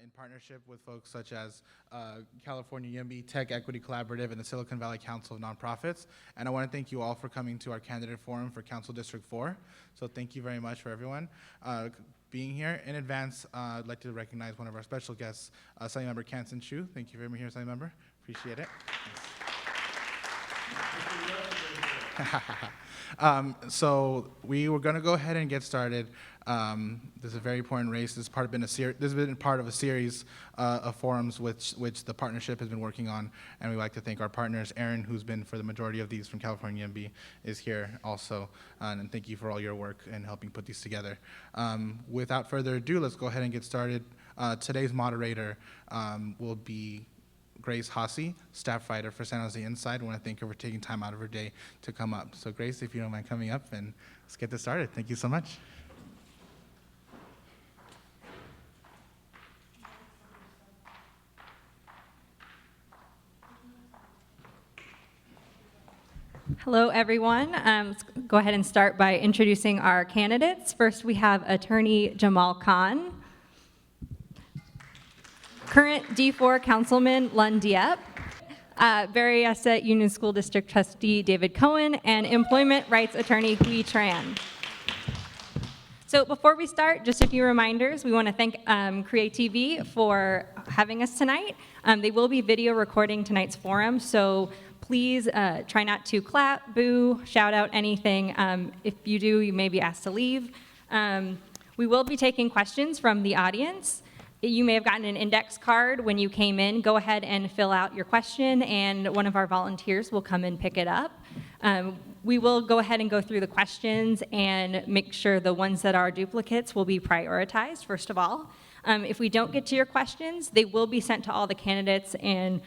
in partnership with folks such as California YIMBY, Tech Equity Collaborative, and the Silicon Valley Council of Nonprofits. And I want to thank you all for coming to our candidate forum for Council District 4. So thank you very much for everyone being here. In advance, I'd like to recognize one of our special guests, Councilmember Kansan Chu. Thank you for being here, Councilmember. Appreciate it. So we were going to go ahead and get started. This is a very important race. This has been part of a series of forums which the partnership has been working on, and we'd like to thank our partners. Aaron, who's been for the majority of these from California YIMBY, is here also, and thank you for all your work in helping put these together. Without further ado, let's go ahead and get started. Today's moderator will be Grace Hasse, staff writer for San Jose Inside. I want to thank her for taking time out of her day to come up. So Grace, if you don't mind coming up, and let's get this started. Thank you so much. Hello, everyone. Let's go ahead and start by introducing our candidates. First, we have Attorney Jamal Khan, current D4 Councilman Lan Diep, Berryessa Union School District Trustee David Cohen, and Employment Rights Attorney Tran. So before we start, just a few reminders. We want to thank Create TV for having us tonight. They will be video recording tonight's forum, so please try not to clap, boo, shout out anything. If you do, you may be asked to leave. We will be taking questions from the audience. You may have gotten an index card when you came in. Go ahead and fill out your question, and one of our volunteers will come and pick it up. We will go ahead and go through the questions and make sure the ones that are duplicates will be prioritized, first of all. If we don't get to your questions, they will be sent to all the candidates, and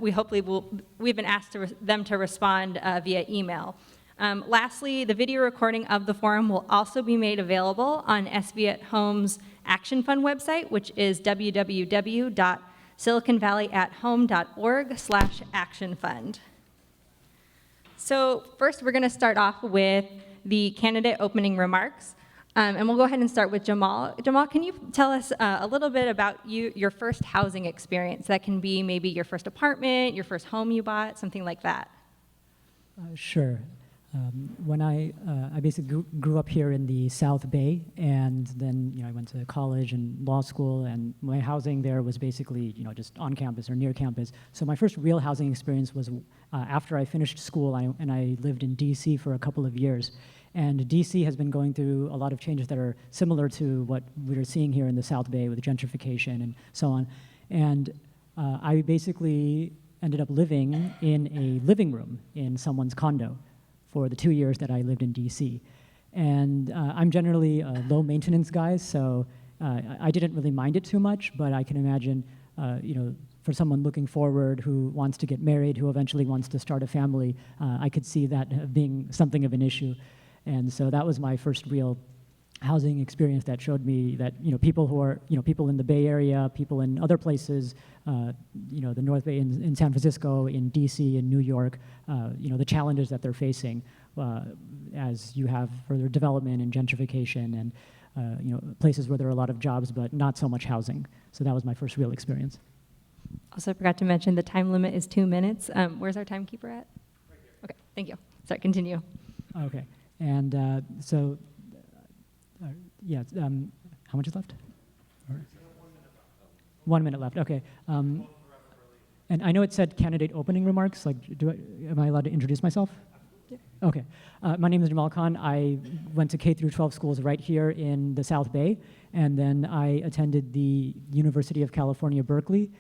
we've been asked them to respond via email. Lastly, the video recording of the forum will also be made available on SB at Home's Action Fund website, which is www.siliconvalleyathome.org/actionfund. So first, we're going to start off with the candidate opening remarks. And we'll go ahead and start with Jamal. Jamal, can you tell us a little bit about your first housing experience? That can be maybe your first apartment, your first home you bought, something like that. Sure. When I basically grew up here in the South Bay, and then I went to college and law school, and my housing there was basically just on campus or near campus. So my first real housing experience was after I finished school, and I lived in D.C. for a couple of years. And D.C. has been going through a lot of changes that are similar to what we're seeing here in the South Bay with gentrification and so on. And I basically ended up living in a living room in someone's condo for the 2 years that I lived in D.C. And I'm generally a low maintenance guy, so I didn't really mind it too much, but I can imagine, for someone looking forward who wants to get married, who eventually wants to start a family, I could see that being something of an issue. And so that was my first real housing experience that showed me that people who are people in the Bay Area, people in other places, the North Bay in San Francisco, in D.C., in New York, the challenges that they're facing as you have further development and gentrification and places where there are a lot of jobs but not so much housing. So that was my first real experience. Also, I forgot to mention the time limit is 2 minutes. Where's our timekeeper at? Right here. Okay, thank you. Sorry, continue. Okay. And how much is left? 1 minute left. Okay. And I know it said candidate opening remarks. Like, am I allowed to introduce myself? Yeah. Okay. My name is Jamal Khan. I went to K through 12 schools right here in the South Bay, and then I attended the University of California, Berkeley,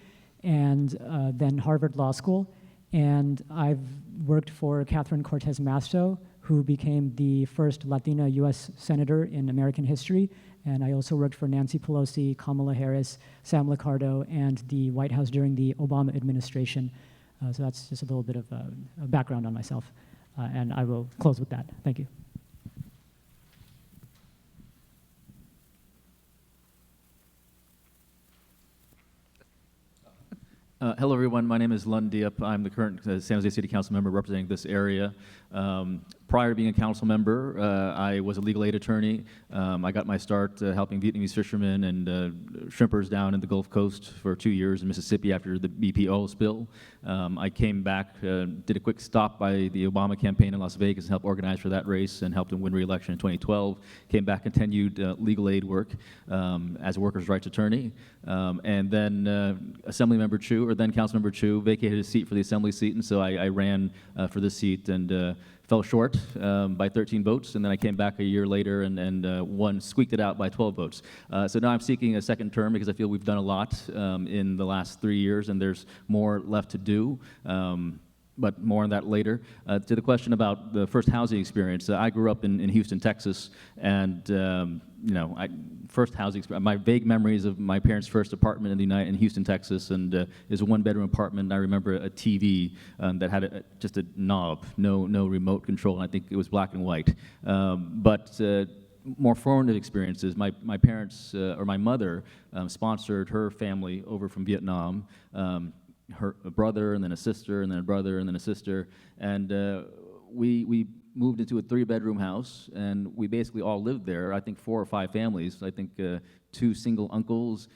and then Harvard Law School. And I've worked for Catherine Cortez Masto, who became the first Latina U.S. Senator in American history. And I also worked for Nancy Pelosi, Kamala Harris, Sam Liccardo, and the White House during the Obama administration. So that's just a little bit of a background on myself. And I will close with that. Thank you. Hello, everyone. My name is Lan Diep. I'm the current San Jose City Council member representing this area. Prior to being a council member, I was a legal aid attorney. I got my start helping Vietnamese fishermen and shrimpers down in the Gulf Coast for 2 years in Mississippi after the BP oil spill. I came back, did a quick stop by the Obama campaign in Las Vegas and helped organize for that race and helped him win re-election in 2012. Came back, continued legal aid work as a workers' rights attorney. And then Assemblymember Chu, or then Councilmember Chu, vacated his seat for the Assembly seat, and so I ran for this seat and fell short by 13 votes, and then I came back a year later and squeaked it out by 12 votes. So now I'm seeking a second term because I feel we've done a lot in the last 3 years, and there's more left to do. But more on that later. To the question about the first housing experience, I grew up in Houston, Texas, and first housing experience, my vague memories of my parents' first apartment in Houston, Texas, and is a one-bedroom apartment. I remember a TV that had just a knob, no remote control, and I think it was black and white. But more formative experiences, my parents, or my mother, sponsored her family over from Vietnam, a brother, and then a sister, and then a brother, and then a sister, and we moved into a 3-bedroom house, and we basically all lived there. I think 4 or 5 families. I think 2 single uncles,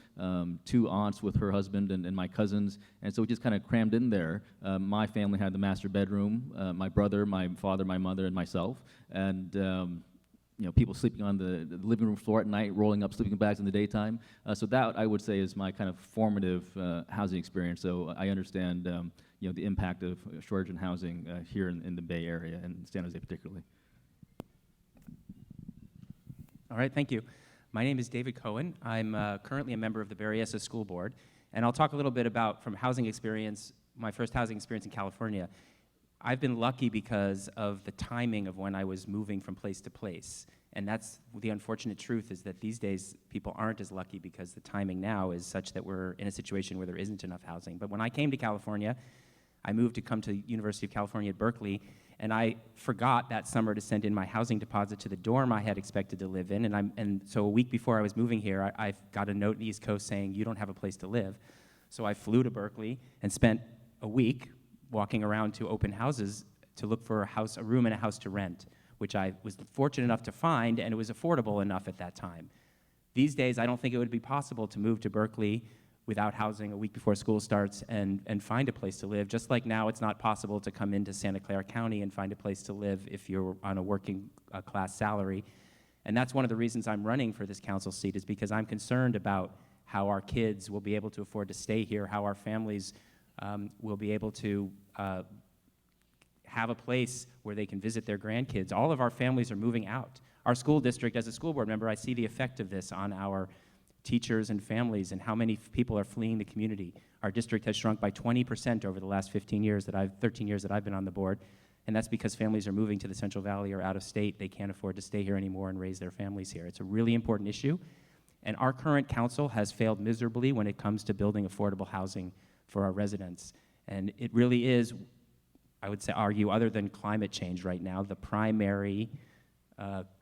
2 aunts with her husband, and my cousins, and so we just kind of crammed in there. My family had the master bedroom, my brother, my father, my mother, and myself, and people sleeping on the living room floor at night, rolling up sleeping bags in the daytime. So that, I would say, is my kind of formative housing experience. So I understand the impact of shortage in housing here in the Bay Area, and San Jose particularly. All right, thank you. My name is David Cohen. I'm currently a member of the Berryessa School Board, and I'll talk a little bit about, from housing experience, my first housing experience in California. I've been lucky because of the timing of when I was moving from place to place. And that's the unfortunate truth, is that these days people aren't as lucky because the timing now is such that we're in a situation where there isn't enough housing. But when I came to California, I moved to come to University of California at Berkeley, and I forgot that summer to send in my housing deposit to the dorm I had expected to live in. And so a week before I was moving here, I got a note in the East Coast saying, you don't have a place to live. So I flew to Berkeley and spent a week walking around to open houses to look for a room and a house to rent, which I was fortunate enough to find, and it was affordable enough at that time. These days, I don't think it would be possible to move to Berkeley without housing a week before school starts and find a place to live, just like now it's not possible to come into Santa Clara County and find a place to live if you're on a working class salary. And that's one of the reasons I'm running for this council seat, is because I'm concerned about how our kids will be able to afford to stay here, how our families will be able to have a place where they can visit their grandkids. All of our families are moving out. Our school district, as a school board member, I see the effect of this on our teachers and families and how many people are fleeing the community. Our district has shrunk by 20% over the last 13 years that I've been on the board, and that's because families are moving to the Central Valley or out of state. They can't afford to stay here anymore and raise their families here. It's a really important issue, and our current council has failed miserably when it comes to building affordable housing for our residents. And it really is, I would say, argue, other than climate change right now, the primary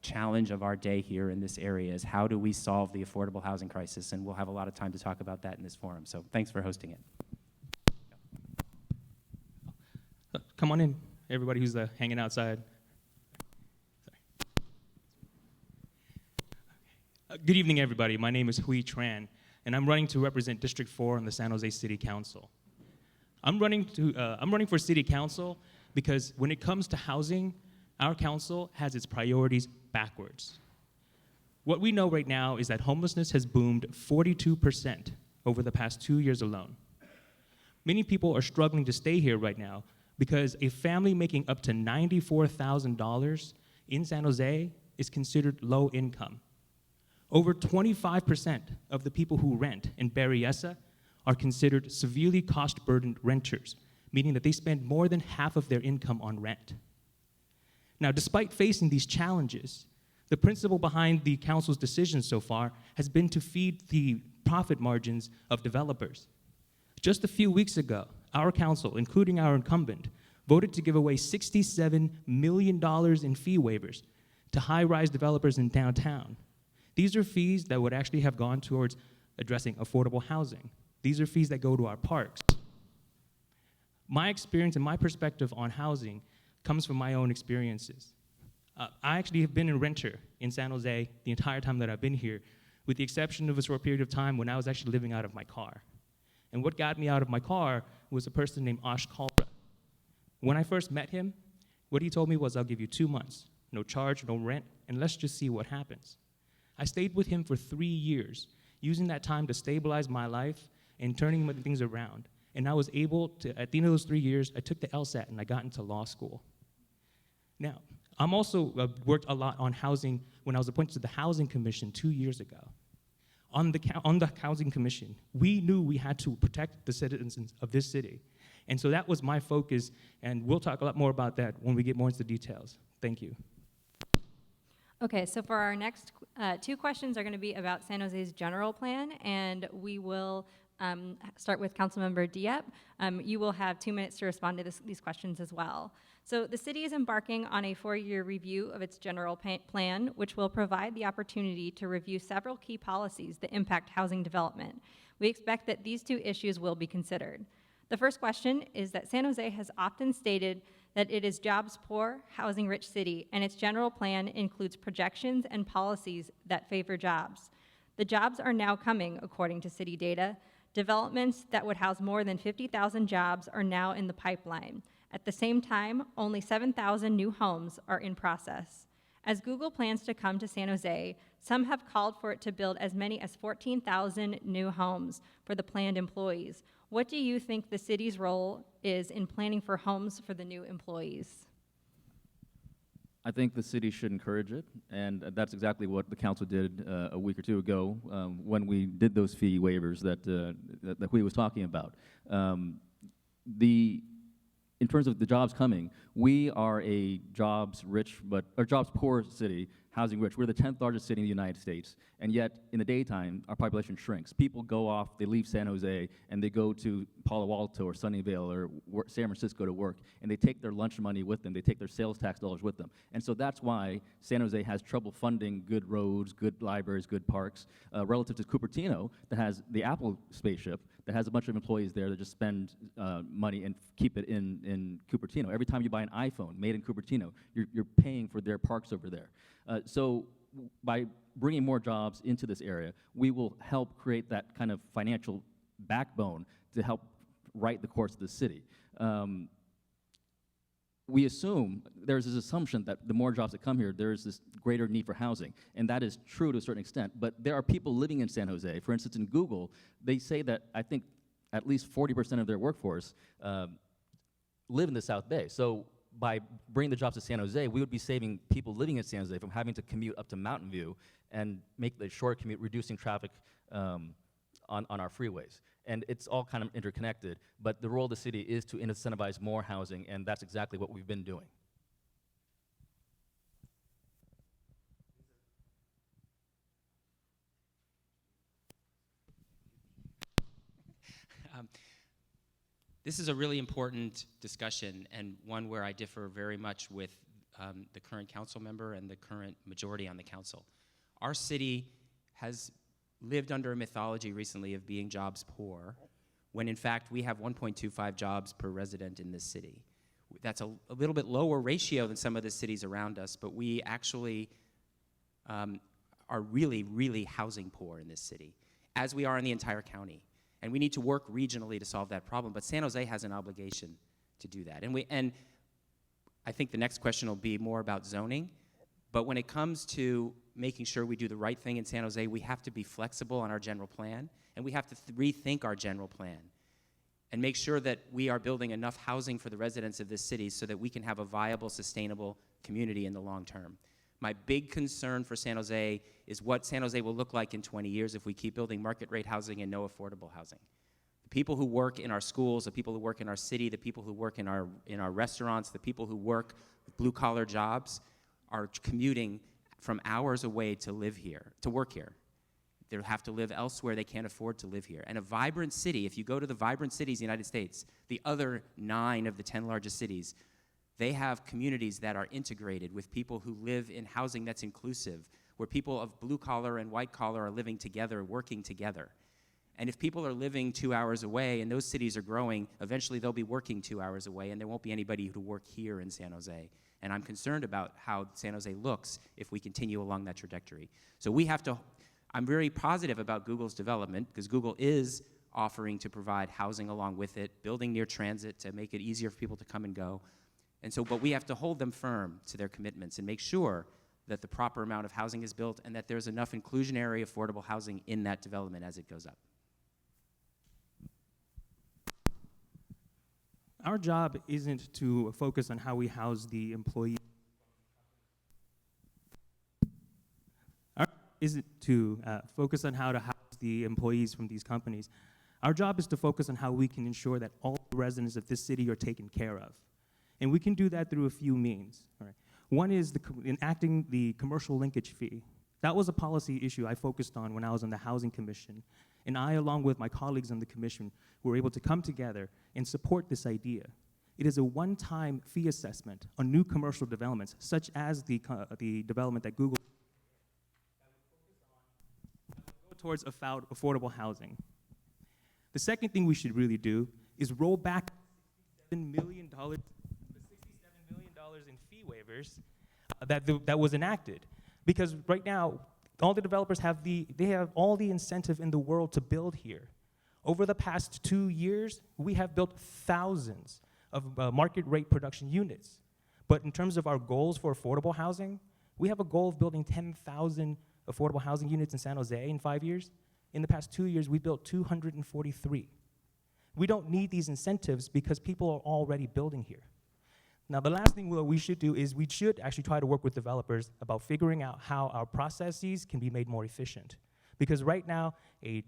challenge of our day here in this area is how do we solve the affordable housing crisis, and we'll have a lot of time to talk about that in this forum. So thanks for hosting it. Come on in, everybody who's hanging outside. Good evening, everybody. My name is Tran, and I'm running to represent District 4 on the San Jose City Council. I'm running for City Council because when it comes to housing, our council has its priorities backwards. What we know right now is that homelessness has boomed 42% over the past 2 years alone. Many people are struggling to stay here right now because a family making up to $94,000 in San Jose is considered low income. Over 25% of the people who rent in Berryessa are considered severely cost-burdened renters, meaning that they spend more than half of their income on rent. Now, despite facing these challenges, the principle behind the council's decision so far has been to feed the profit margins of developers. Just a few weeks ago, our council, including our incumbent, voted to give away $67 million in fee waivers to high-rise developers in downtown. These are fees that would actually have gone towards addressing affordable housing. These are fees that go to our parks. My experience and my perspective on housing comes from my own experiences. I actually have been a renter in San Jose the entire time that I've been here, with the exception of a short period of time when I was actually living out of my car. And what got me out of my car was a person named Ash Kalra. When I first met him, what he told me was, I'll give you 2 months, no charge, no rent, and let's just see what happens. I stayed with him for 3 years, using that time to stabilize my life and turning things around. And I was able to, at the end of those 3 years, I took the LSAT and I got into law school. Now, I'm also worked a lot on housing when I was appointed to the Housing Commission 2 years ago. On the Housing Commission, we knew we had to protect the citizens of this city. And so that was my focus, and we'll talk a lot more about that when we get more into the details. Thank you. Okay, so for our next 2 questions are going to be about San Jose's general plan, and we will start with Councilmember Diep. You will have 2 minutes to respond to these questions as well. So the city is embarking on a 4-year review of its general plan, which will provide the opportunity to review several key policies that impact housing development. We expect that these 2 issues will be considered. The first question is that San Jose has often stated that it is jobs-poor, housing-rich city, and its general plan includes projections and policies that favor jobs. The jobs are now coming, according to city data. Developments that would house more than 50,000 jobs are now in the pipeline. At the same time, only 7,000 new homes are in process. As Google plans to come to San Jose, some have called for it to build as many as 14,000 new homes for the planned employees. What do you think the city's role is in planning for homes for the new employees? I think the city should encourage it, and that's exactly what the council did a week or 2 ago when we did those fee waivers that we was talking about. In terms of the jobs coming, we are a jobs-rich, or jobs-poor city, housing-rich. We're the 10th largest city in the United States, and yet in the daytime, our population shrinks. People go off, they leave San Jose, and they go to Palo Alto or Sunnyvale or San Francisco to work, and they take their lunch money with them. They take their sales tax dollars with them. And so that's why San Jose has trouble funding good roads, good libraries, good parks, relative to Cupertino, that has the Apple spaceship, that has a bunch of employees there that just spend money and keep it in Cupertino. Every time you buy an iPhone made in Cupertino, you're paying for their parks over there. So by bringing more jobs into this area, we will help create that kind of financial backbone to help right the course of the city. We assume, there's this assumption that the more jobs that come here, there's this greater need for housing, and that is true to a certain extent, but there are people living in San Jose. For instance, in Google, they say that I think at least 40% of their workforce live in the South Bay. So by bringing the jobs to San Jose, we would be saving people living in San Jose from having to commute up to Mountain View and make the shorter commute, reducing traffic on our freeways. And it's all kind of interconnected, but the role of the city is to incentivize more housing, and that's exactly what we've been doing. This is a really important discussion, and one where I differ very much with the current council member and the current majority on the council. Our city has lived under a mythology recently of being jobs poor, when in fact we have 1.25 jobs per resident in this city. That's a little bit lower ratio than some of the cities around us, but we actually are really, really housing poor in this city, as we are in the entire county. And we need to work regionally to solve that problem, but San Jose has an obligation to do that. And I think the next question will be more about zoning, but when it comes to making sure we do the right thing in San Jose, we have to be flexible on our general plan, and we have to rethink our general plan and make sure that we are building enough housing for the residents of this city so that we can have a viable, sustainable community in the long term. My big concern for San Jose is what San Jose will look like in 20 years if we keep building market rate housing and no affordable housing. The people who work in our schools, the people who work in our city, the people who work in our restaurants, the people who work blue-collar jobs are commuting from hours away to live here, to work here. They'll have to live elsewhere. They can't afford to live here. And a vibrant city, if you go to the vibrant cities in the United States, the other 9 of the 10 largest cities, they have communities that are integrated with people who live in housing that's inclusive, where people of blue collar and white collar are living together, working together. And if people are living 2 hours away and those cities are growing, eventually they'll be working 2 hours away and there won't be anybody to work here in San Jose. And I'm concerned about how San Jose looks if we continue along that trajectory. So we have to, I'm very positive about Google's development because Google is offering to provide housing along with it, building near transit to make it easier for people to come and go. And so, but we have to hold them firm to their commitments and make sure that the proper amount of housing is built and that there's enough inclusionary, affordable housing in that development as it goes up. Our job isn't to focus on how we house the employees. Our job isn't to focus on how to house the employees from these companies. Our job is to focus on how we can ensure that all the residents of this city are taken care of. And we can do that through a few means. All right. One is enacting the commercial linkage fee. That was a policy issue I focused on when I was on the Housing Commission. And I, along with my colleagues on the commission, were able to come together and support this idea. It is a one-time fee assessment on new commercial developments, such as the development that Google that will go towards affordable housing. The second thing we should really do is roll back $67 million in fee waivers that was enacted. Because right now, all the developers have all the incentive in the world to build here. Over the past 2 years, we have built thousands of market rate production units. But in terms of our goals for affordable housing, we have a goal of building 10,000 affordable housing units in San Jose in 5 years. In the past 2 years, we built 243. We don't need these incentives because people are already building here. Now, the last thing we should do is we should actually try to work with developers about figuring out how our processes can be made more efficient. Because right now, a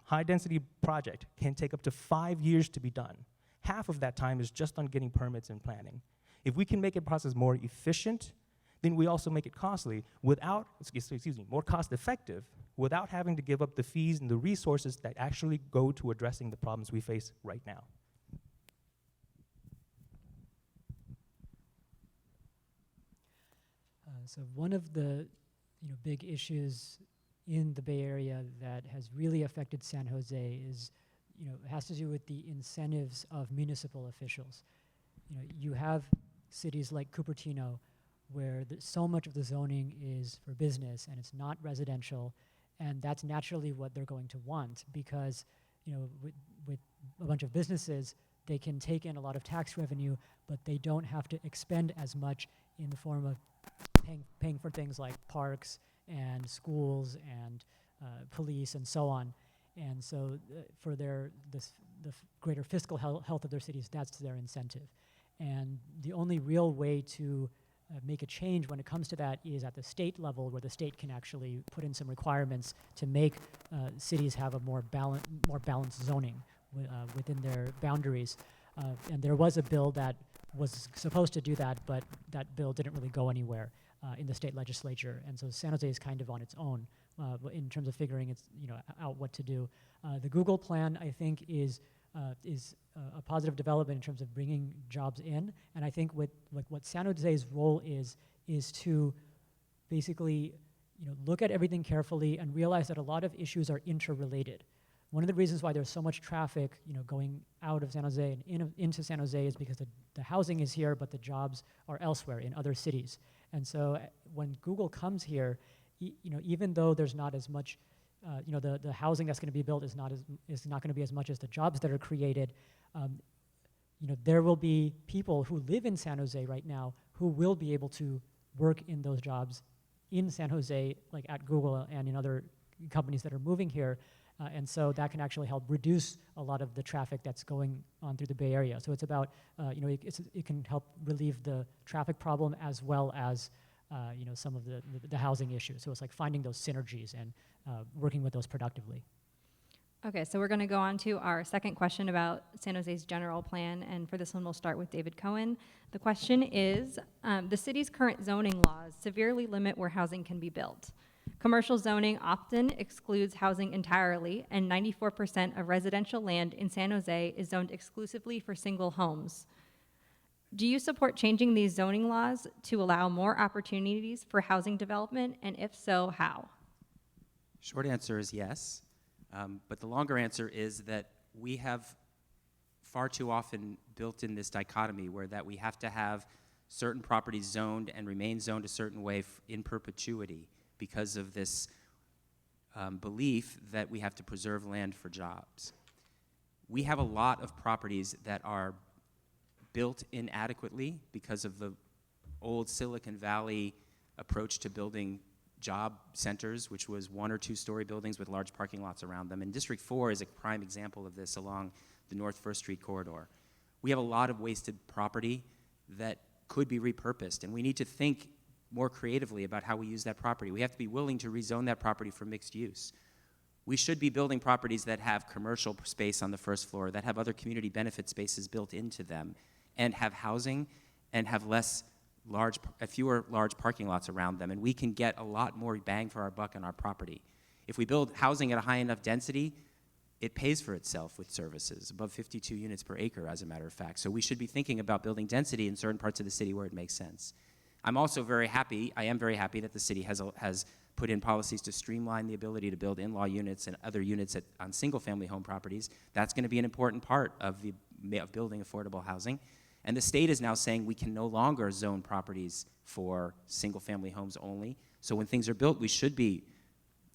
high-density project can take up to 5 years to be done. Half of that time is just on getting permits and planning. If we can make a process more efficient, then we also make it more cost-effective, without having to give up the fees and the resources that actually go to addressing the problems we face right now. So one of the big issues in the Bay Area that has really affected San Jose is it has to do with the incentives of municipal officials. You have cities like Cupertino where so much of the zoning is for business and it's not residential, and that's naturally what they're going to want because with a bunch of businesses, they can take in a lot of tax revenue, but they don't have to expend as much in the form of paying for things like parks and schools and police and so on. And so for the greater fiscal health of their cities, that's their incentive. And the only real way to make a change when it comes to that is at the state level, where the state can actually put in some requirements to make cities have a more balanced zoning within their boundaries. And there was a bill that was supposed to do that, but that bill didn't really go anywhere in the state legislature. And so San Jose is kind of on its own in terms of figuring out what to do. The Google plan, I think, is a positive development in terms of bringing jobs in. And I think what San Jose's role is to basically look at everything carefully and realize that a lot of issues are interrelated. One of the reasons why there's so much traffic going out of San Jose and into San Jose is because the housing is here, but the jobs are elsewhere in other cities. And so when Google comes here, even though there's not as much the housing that's going to be built is not going to be as much as the jobs that are created. There will be people who live in San Jose right now who will be able to work in those jobs in San Jose, like at Google and in other companies that are moving here. And so that can actually help reduce a lot of the traffic that's going on through the Bay Area. So it's about, it can help relieve the traffic problem as well as some of the housing issues. So it's like finding those synergies and working with those productively. Okay, so we're going to go on to our second question about San Jose's general plan, and for this one we'll start with David Cohen. The question is, the city's current zoning laws severely limit where housing can be built. Commercial zoning often excludes housing entirely, and 94% of residential land in San Jose is zoned exclusively for single homes. Do you support changing these zoning laws to allow more opportunities for housing development, and if so, how? Short answer is yes. But the longer answer is that we have far too often built in this dichotomy where that we have to have certain properties zoned and remain zoned a certain way in perpetuity because of this belief that we have to preserve land for jobs. We have a lot of properties that are built inadequately because of the old Silicon Valley approach to building job centers, which was 1 or 2 story buildings with large parking lots around them. And District 4 is a prime example of this along the North First Street corridor. We have a lot of wasted property that could be repurposed, and we need to think more creatively about how we use that property. We have to be willing to rezone that property for mixed use. We should be building properties that have commercial space on the first floor, that have other community benefit spaces built into them, and have housing, and have fewer large parking lots around them, and we can get a lot more bang for our buck on our property. If we build housing at a high enough density, it pays for itself with services, above 52 units per acre, as a matter of fact. So we should be thinking about building density in certain parts of the city where it makes sense. I am very happy that the city has put in policies to streamline the ability to build in-law units and other units on single-family home properties. That's going to be an important part of building affordable housing. And the state is now saying we can no longer zone properties for single-family homes only. So when things are built, we should be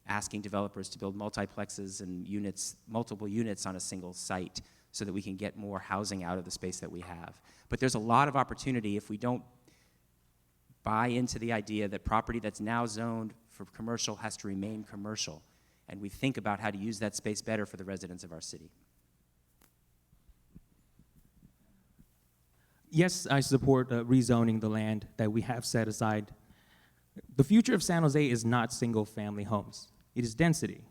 asking developers to build multiplexes and multiple units on a single site so that we can get more housing out of the space that we have. But there's a lot of opportunity if we don't buy into the idea that property that's now zoned for commercial has to remain commercial, and we think about how to use that space better for the residents of our city. Yes, I support rezoning the land that we have set aside. The future of San Jose is not single-family homes. It is density.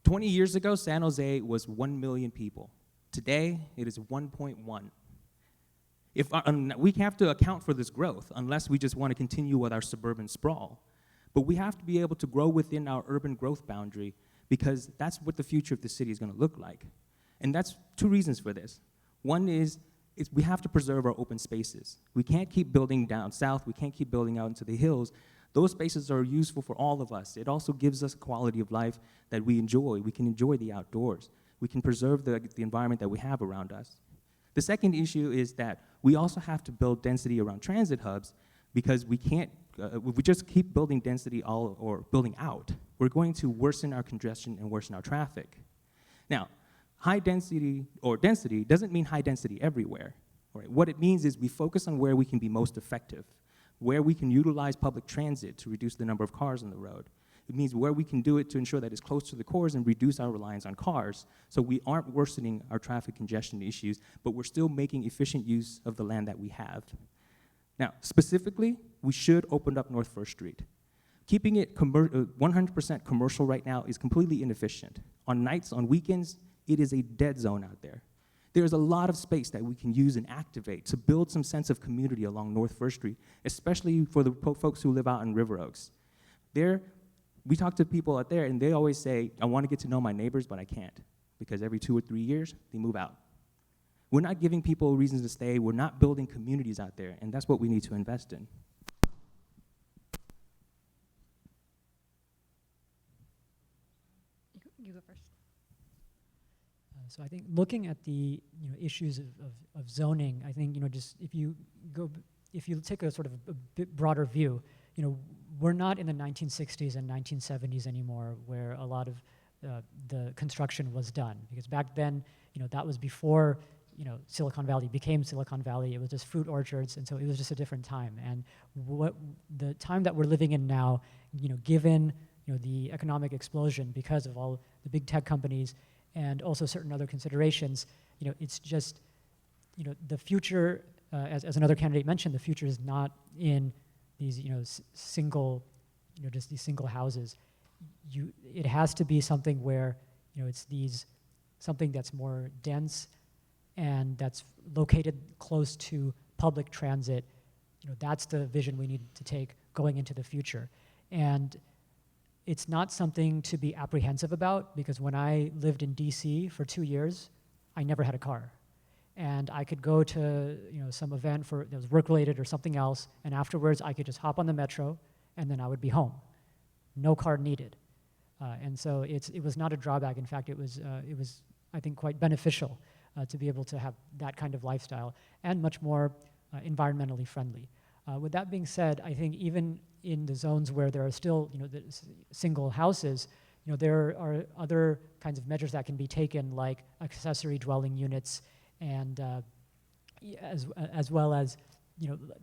20 years ago, San Jose was 1 million people. Today, it is 1.1. We have to account for this growth unless we just want to continue with our suburban sprawl. But we have to be able to grow within our urban growth boundary because that's what the future of the city is going to look like. And that's 2 reasons for this. One is we have to preserve our open spaces. We can't keep building down south. We can't keep building out into the hills. Those spaces are useful for all of us. It also gives us a quality of life that we enjoy. We can enjoy the outdoors. We can preserve the environment that we have around us. The second issue is that we also have to build density around transit hubs because we can't, if we just keep building density or building out, we're going to worsen our congestion and worsen our traffic. Now, high density or density doesn't mean high density everywhere. Right? What it means is we focus on where we can be most effective, where we can utilize public transit to reduce the number of cars on the road. It means where we can do it to ensure that it's close to the cores and reduce our reliance on cars so we aren't worsening our traffic congestion issues, but we're still making efficient use of the land that we have. Now, specifically, we should open up North First Street. Keeping it 100% commercial right now is completely inefficient. On nights, on weekends, it is a dead zone out there. There's a lot of space that we can use and activate to build some sense of community along North First Street, especially for the folks who live out in River Oaks. We talk to people out there, and they always say, I want to get to know my neighbors, but I can't, because every 2 or 3 years, they move out. We're not giving people reasons to stay. We're not building communities out there, and that's what we need to invest in. You go first. So I think looking at the issues of zoning, I think just if you take a sort of a bit broader view, we're not in the 1960s and 1970s anymore, where a lot of the construction was done, because back then that was before Silicon Valley became Silicon Valley. It was just fruit orchards, and so it was just a different time. And what the time that we're living in now, given the economic explosion because of all the big tech companies and also certain other considerations, it's just, the future, as another candidate mentioned, the future is not in these, single, just these single houses. It has to be something where, it's something that's more dense and that's located close to public transit. That's the vision we need to take going into the future. And it's not something to be apprehensive about, because when I lived in DC for 2 years, I never had a car. And I could go to some event that was work-related or something else, and afterwards I could just hop on the metro, and then I would be home. No car needed. And so it was not a drawback. In fact, it was, I think, quite beneficial to be able to have that kind of lifestyle and much more environmentally friendly. With that being said, I think even in the zones where there are still, single houses, there are other kinds of measures that can be taken, like accessory dwelling units, and as well as,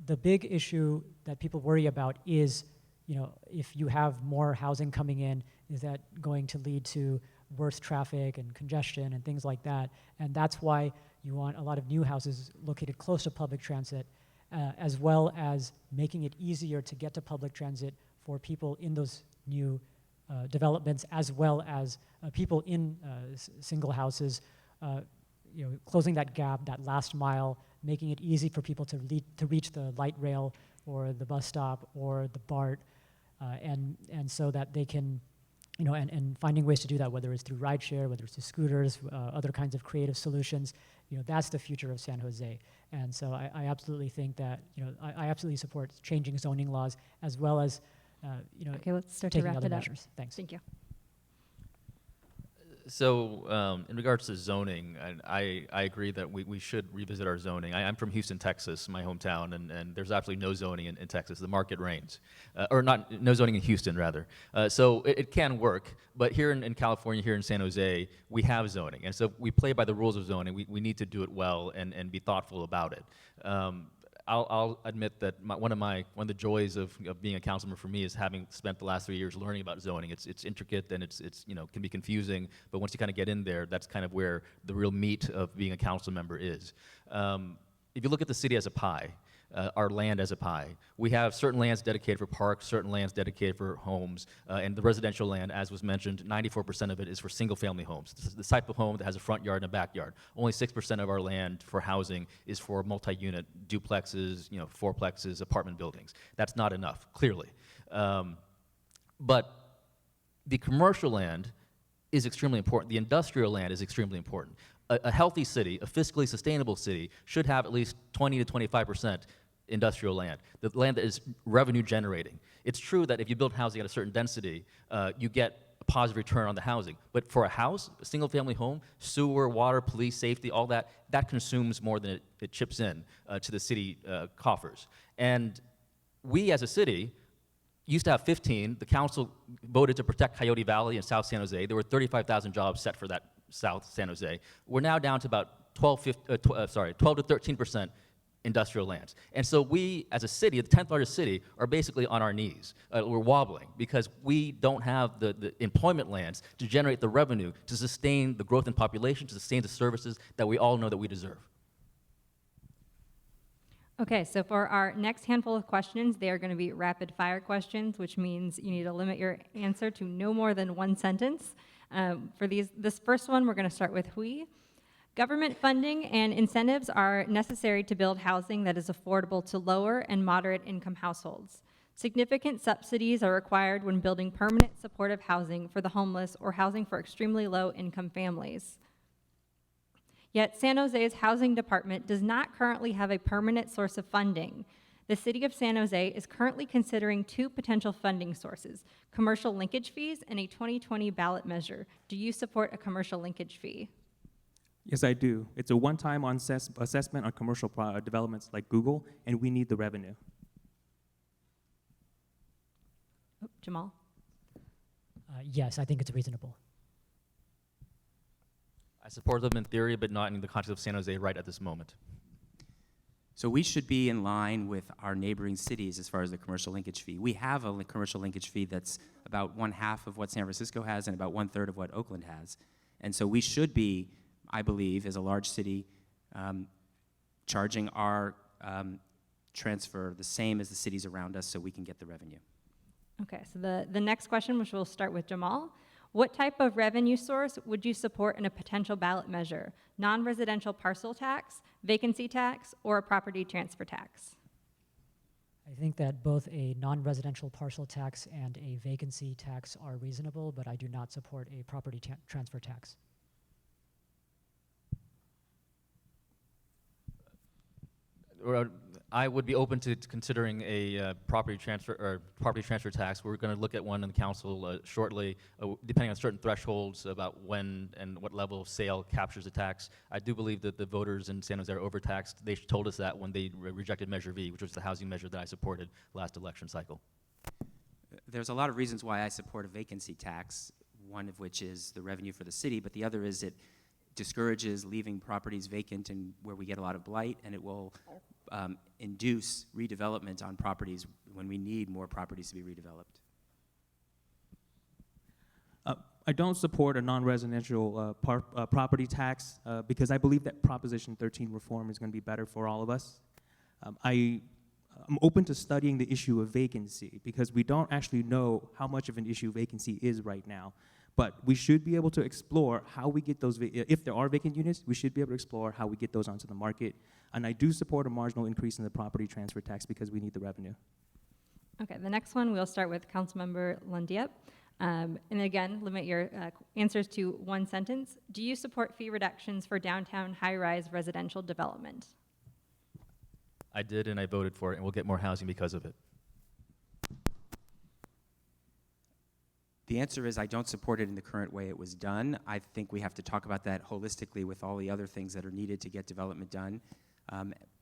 the big issue that people worry about is, if you have more housing coming in, is that going to lead to worse traffic and congestion and things like that? And that's why you want a lot of new houses located close to public transit, as well as making it easier to get to public transit for people in those new developments, as well as people in single houses, closing that gap, that last mile, making it easy for people to reach the light rail or the bus stop or the BART, and so that they can, and finding ways to do that, whether it's through rideshare, whether it's through scooters, other kinds of creative solutions, that's the future of San Jose. And so I absolutely think that, I absolutely support changing zoning laws, as well as, Okay, let's start to taking wrap other it up. measures. Thanks. Thank you. So in regards to zoning, I agree that we should revisit our zoning. I'm from Houston, Texas, my hometown, and there's absolutely no zoning in Texas. The market reigns. Or no zoning in Houston, rather. So it can work, but here in California, here in San Jose, we have zoning. And so we play by the rules of zoning. We need to do it well and be thoughtful about it. I'll admit that one of the joys of being a councilman for me is having spent the last 3 years learning about zoning. It's intricate and it's can be confusing, but once you kind of get in there, that's kind of where the real meat of being a council member is. If you look at the city as a pie, our land as a pie, we have certain lands dedicated for parks, certain lands dedicated for homes, and the residential land, as was mentioned, 94% of it is for single-family homes. This is the type of home that has a front yard and a backyard. Only 6% of our land for housing is for multi-unit duplexes, fourplexes, apartment buildings. That's not enough, clearly. But the commercial land is extremely important. The industrial land is extremely important. A healthy city, a fiscally sustainable city, should have at least 20 to 25% industrial land, the land that is revenue generating. It's true that if you build housing at a certain density, you get a positive return on the housing. But for a house, a single family home, sewer, water, police, safety, all that consumes more than it chips in to the city coffers. And we as a city used to have 15. The council voted to protect Coyote Valley and South San Jose. There were 35,000 jobs set for that South San Jose. We're now down to about 12 to 13% industrial lands. And so we, as a city, the 10th largest city, are basically on our knees. We're wobbling because we don't have the employment lands to generate the revenue to sustain the growth in population, to sustain the services that we all know that we deserve. Okay, so for our next handful of questions, they are going to be rapid fire questions, which means you need to limit your answer to no more than one sentence. For this first one, we're going to start with Hui. Government funding and incentives are necessary to build housing that is affordable to lower and moderate income households. Significant subsidies are required when building permanent supportive housing for the homeless or housing for extremely low income families. Yet San Jose's housing department does not currently have a permanent source of funding. The city of San Jose is currently considering two potential funding sources, commercial linkage fees and a 2020 ballot measure. Do you support a commercial linkage fee? Yes, I do. It's a one-time assessment on commercial developments like Google, and we need the revenue. Oh, Jamal? Yes, I think it's reasonable. I support them in theory, but not in the context of San Jose right at this moment. So we should be in line with our neighboring cities as far as the commercial linkage fee. We have a commercial linkage fee that's about 1/2 of what San Francisco has and about 1/3 of what Oakland has. And so we should be, I believe, as a large city, charging our transfer the same as the cities around us so we can get the revenue. Okay, so the next question, which we'll start with Jamal. What type of revenue source would you support in a potential ballot measure? Non-residential parcel tax, vacancy tax, or a property transfer tax? I think that both a non-residential parcel tax and a vacancy tax are reasonable, but I do not support a property transfer tax. I would be open to considering a property transfer tax. We're going to look at one in the council shortly, depending on certain thresholds about when and what level of sale captures the tax. I do believe that the voters in San Jose are overtaxed. They told us that when they rejected Measure V, which was the housing measure that I supported last election cycle. There's a lot of reasons why I support a vacancy tax, one of which is the revenue for the city, but the other is it discourages leaving properties vacant and where we get a lot of blight, and it will induce redevelopment on properties when we need more properties to be redeveloped. I don't support a non-residential property tax because I believe that Proposition 13 reform is going to be better for all of us. I'm open to studying the issue of vacancy because we don't actually know how much of an issue vacancy is right now. But we should be able to explore how we get those, if there are vacant units, we should be able to explore how we get those onto the market. And I do support a marginal increase in the property transfer tax because we need the revenue. Okay, the next one, we'll start with Councilmember Lan Diep. And again, limit your answers to one sentence. Do you support fee reductions for downtown high-rise residential development? I did, and I voted for it, and we'll get more housing because of it. The answer is I don't support it in the current way it was done. I think we have to talk about that holistically with all the other things that are needed to get development done.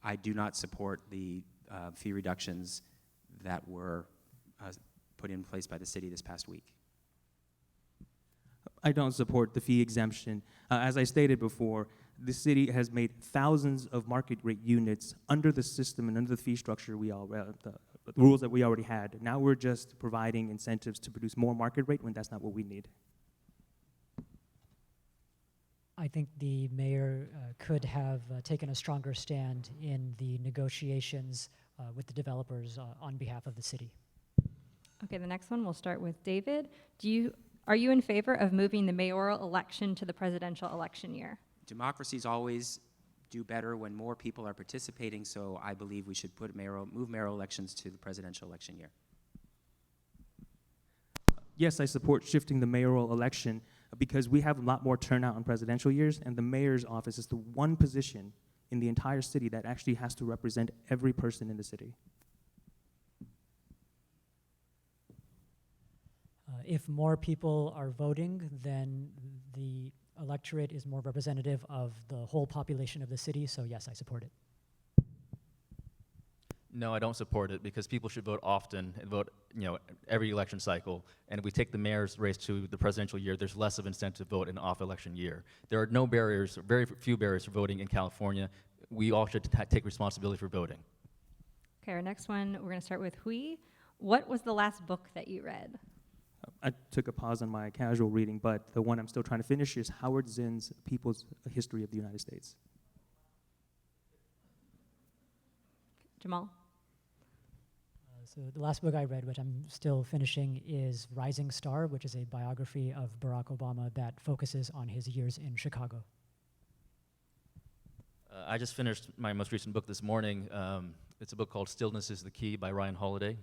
I do not support the fee reductions that were put in place by the city this past week. I don't support the fee exemption. As I stated before, the city has made thousands of market rate units under the system and under the fee structure the rules that we already had. Now we're just providing incentives to produce more market rate when that's not what we need. I think the mayor could have taken a stronger stand in the negotiations with the developers on behalf of the city. Okay, the next one, we'll start with David. Are you in favor of moving the mayoral election to the presidential election year? Democracies always do better when more people are participating, so I believe we should move mayoral elections to the presidential election year. Yes, I support shifting the mayoral election because we have a lot more turnout in presidential years, and the mayor's office is the one position in the entire city that actually has to represent every person in the city. If more people are voting, then the electorate is more representative of the whole population of the city, so yes, I support it. No, I don't support it because people should vote often and vote, every election cycle. And if we take the mayor's race to the presidential year, there's less of incentive to vote in an off-election year. There are no barriers, very few barriers for voting in California. We all should take responsibility for voting. Okay, our next one, we're going to start with Hui. What was the last book that you read? I took a pause on my casual reading, but the one I'm still trying to finish is Howard Zinn's People's History of the United States. Jamal? So the last book I read, which I'm still finishing, is Rising Star, which is a biography of Barack Obama that focuses on his years in Chicago. I just finished my most recent book this morning. It's a book called Stillness is the Key by Ryan Holiday.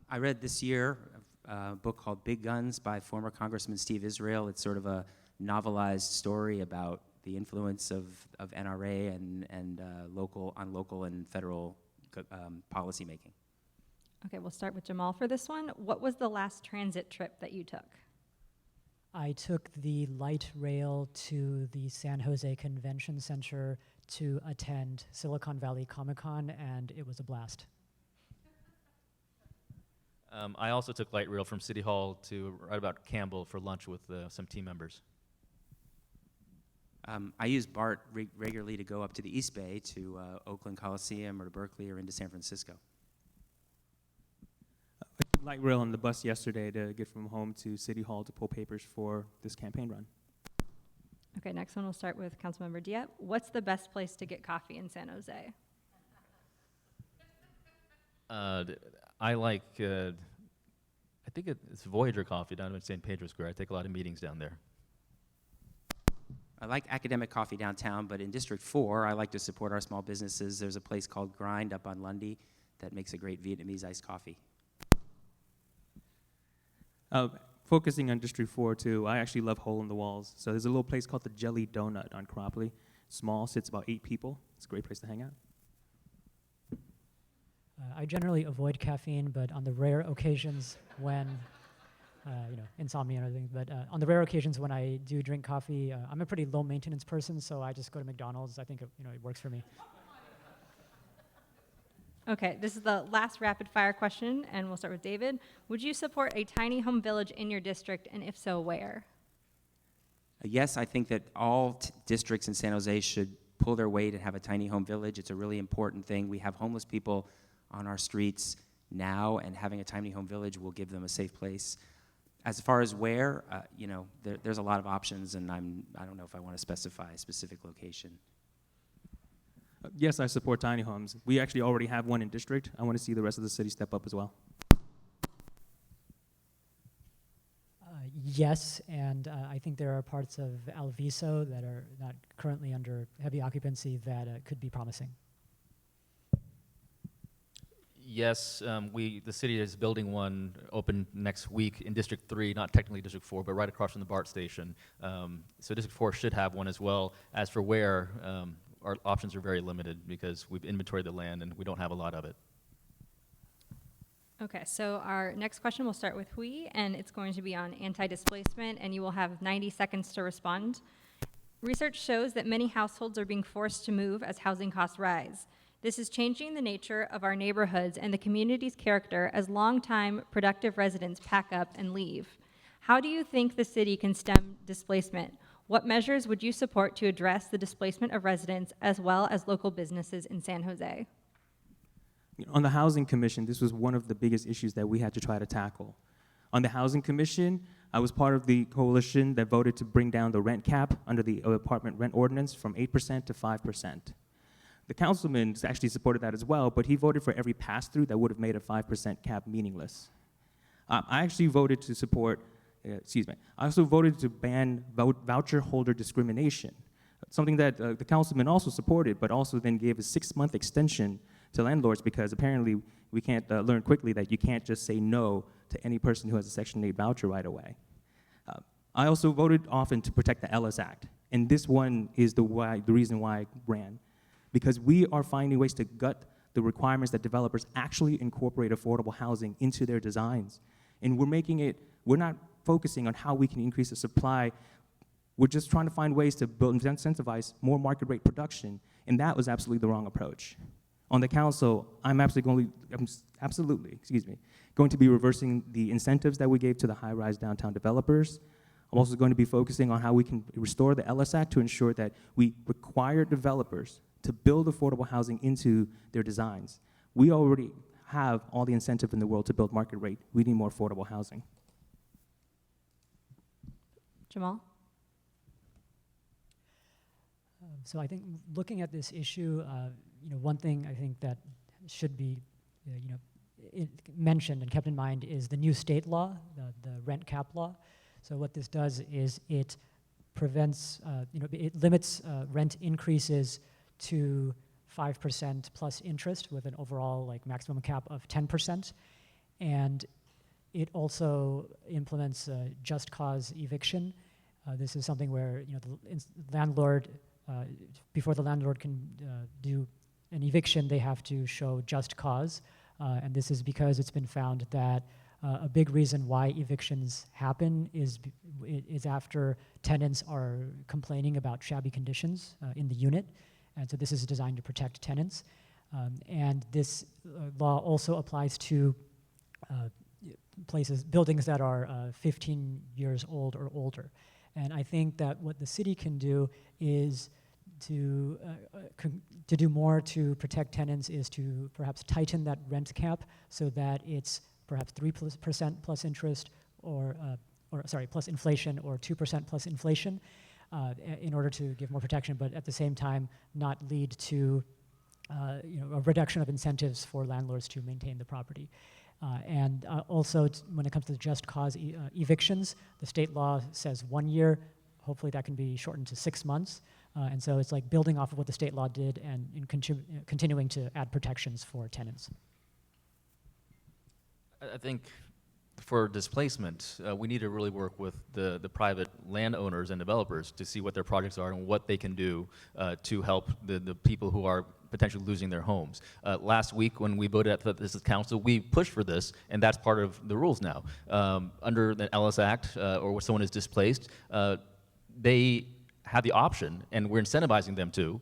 I read this year a book called Big Guns by former Congressman Steve Israel. It's sort of a novelized story about the influence of NRA and local and federal policy making. Okay, we'll start with Jamal for this one. What was the last transit trip that you took? I took the light rail to the San Jose Convention Center to attend Silicon Valley Comic-Con, and it was a blast. I also took light rail from City Hall to right about Campbell for lunch with some team members. I use BART regularly to go up to the East Bay, to Oakland Coliseum or to Berkeley or into San Francisco. I took light rail on the bus yesterday to get from home to City Hall to pull papers for this campaign run. Okay, next one, we'll start with Councilmember Diep. What's the best place to get coffee in San Jose? I like, I think it's Voyager Coffee down in St. Pedro Square. I take a lot of meetings down there. I like academic coffee downtown, but in District 4, I like to support our small businesses. There's a place called Grind up on Lundy that makes a great Vietnamese iced coffee. Focusing on District 4 too, I actually love Hole in the Walls. So there's a little place called the Jelly Donut on Cropley. Small, sits about 8 people. It's a great place to hang out. I generally avoid caffeine, but on the rare occasions when, insomnia and everything, but on the rare occasions when I do drink coffee, I'm a pretty low maintenance person, so I just go to McDonald's. I think it works for me. Okay, this is the last rapid fire question, and we'll start with David. Would you support a tiny home village in your district, and if so, where? Yes, I think that all districts in San Jose should pull their weight and have a tiny home village. It's a really important thing. We have homeless people on our streets now, and having a tiny home village will give them a safe place. As far as where, there's a lot of options, and I don't know if I want to specify a specific location. Yes, I support tiny homes. We actually already have one in district. I want to see the rest of the city step up as well. Yes, and I think there are parts of Alviso that are not currently under heavy occupancy that could be promising. Yes, the city is building one open next week in District 3, not technically District 4, but right across from the BART station. So District 4 should have one as well. As for where, our options are very limited because we've inventoried the land and we don't have a lot of it. Okay, so our next question will start with Hui, and it's going to be on anti-displacement, and you will have 90 seconds to respond. Research shows that many households are being forced to move as housing costs rise. This is changing the nature of our neighborhoods and the community's character as longtime productive residents pack up and leave. How do you think the city can stem displacement? What measures would you support to address the displacement of residents as well as local businesses in San Jose? On the Housing Commission, this was one of the biggest issues that we had to try to tackle. On the Housing Commission, I was part of the coalition that voted to bring down the rent cap under the apartment rent ordinance from 8% to 5%. The councilman actually supported that as well, but he voted for every pass-through that would have made a 5% cap meaningless. I actually voted to support, I also voted to ban voucher holder discrimination, something that the councilman also supported, but also then gave a 6-month extension to landlords because apparently we can't learn quickly that you can't just say no to any person who has a Section 8 voucher right away. I also voted often to protect the Ellis Act, and this one is the reason why I ran, because we are finding ways to gut the requirements that developers actually incorporate affordable housing into their designs. And we're not focusing on how we can increase the supply. We're just trying to find ways to build and incentivize more market rate production, and that was absolutely the wrong approach. On the council, I'm absolutely going to be reversing the incentives that we gave to the high-rise downtown developers. I'm also going to be focusing on how we can restore the Ellis Act to ensure that we require developers to build affordable housing into their designs. We already have all the incentive in the world to build market rate. We need more affordable housing. Jamal? So I think looking at this issue, one thing I think that should be mentioned and kept in mind is the new state law, the rent cap law. So what this does is it prevents, it limits rent increases to 5% plus interest with an overall maximum cap of 10%. And it also implements just cause eviction. This is something where the landlord, before the landlord can do an eviction, they have to show just cause. And this is because it's been found that a big reason why evictions happen is after tenants are complaining about shabby conditions in the unit. And so this is designed to protect tenants. And this law also applies to buildings that are 15 years old or older. And I think that what the city can do is to do more to protect tenants is to perhaps tighten that rent cap so that it's perhaps 3% plus interest plus inflation or 2% plus inflation in order to give more protection, but at the same time not lead to a reduction of incentives for landlords to maintain the property. And also when it comes to the just cause evictions, the state law says 1 year. Hopefully that can be shortened to 6 months. And so it's like building off of what the state law did and continuing to add protections for tenants. I think for displacement, we need to really work with the private landowners and developers to see what their projects are and what they can do to help the people who are potentially losing their homes. Last week when we voted at this council, we pushed for this, and that's part of the rules now. Under the Ellis Act, or when someone is displaced, they have the option, and we're incentivizing them to,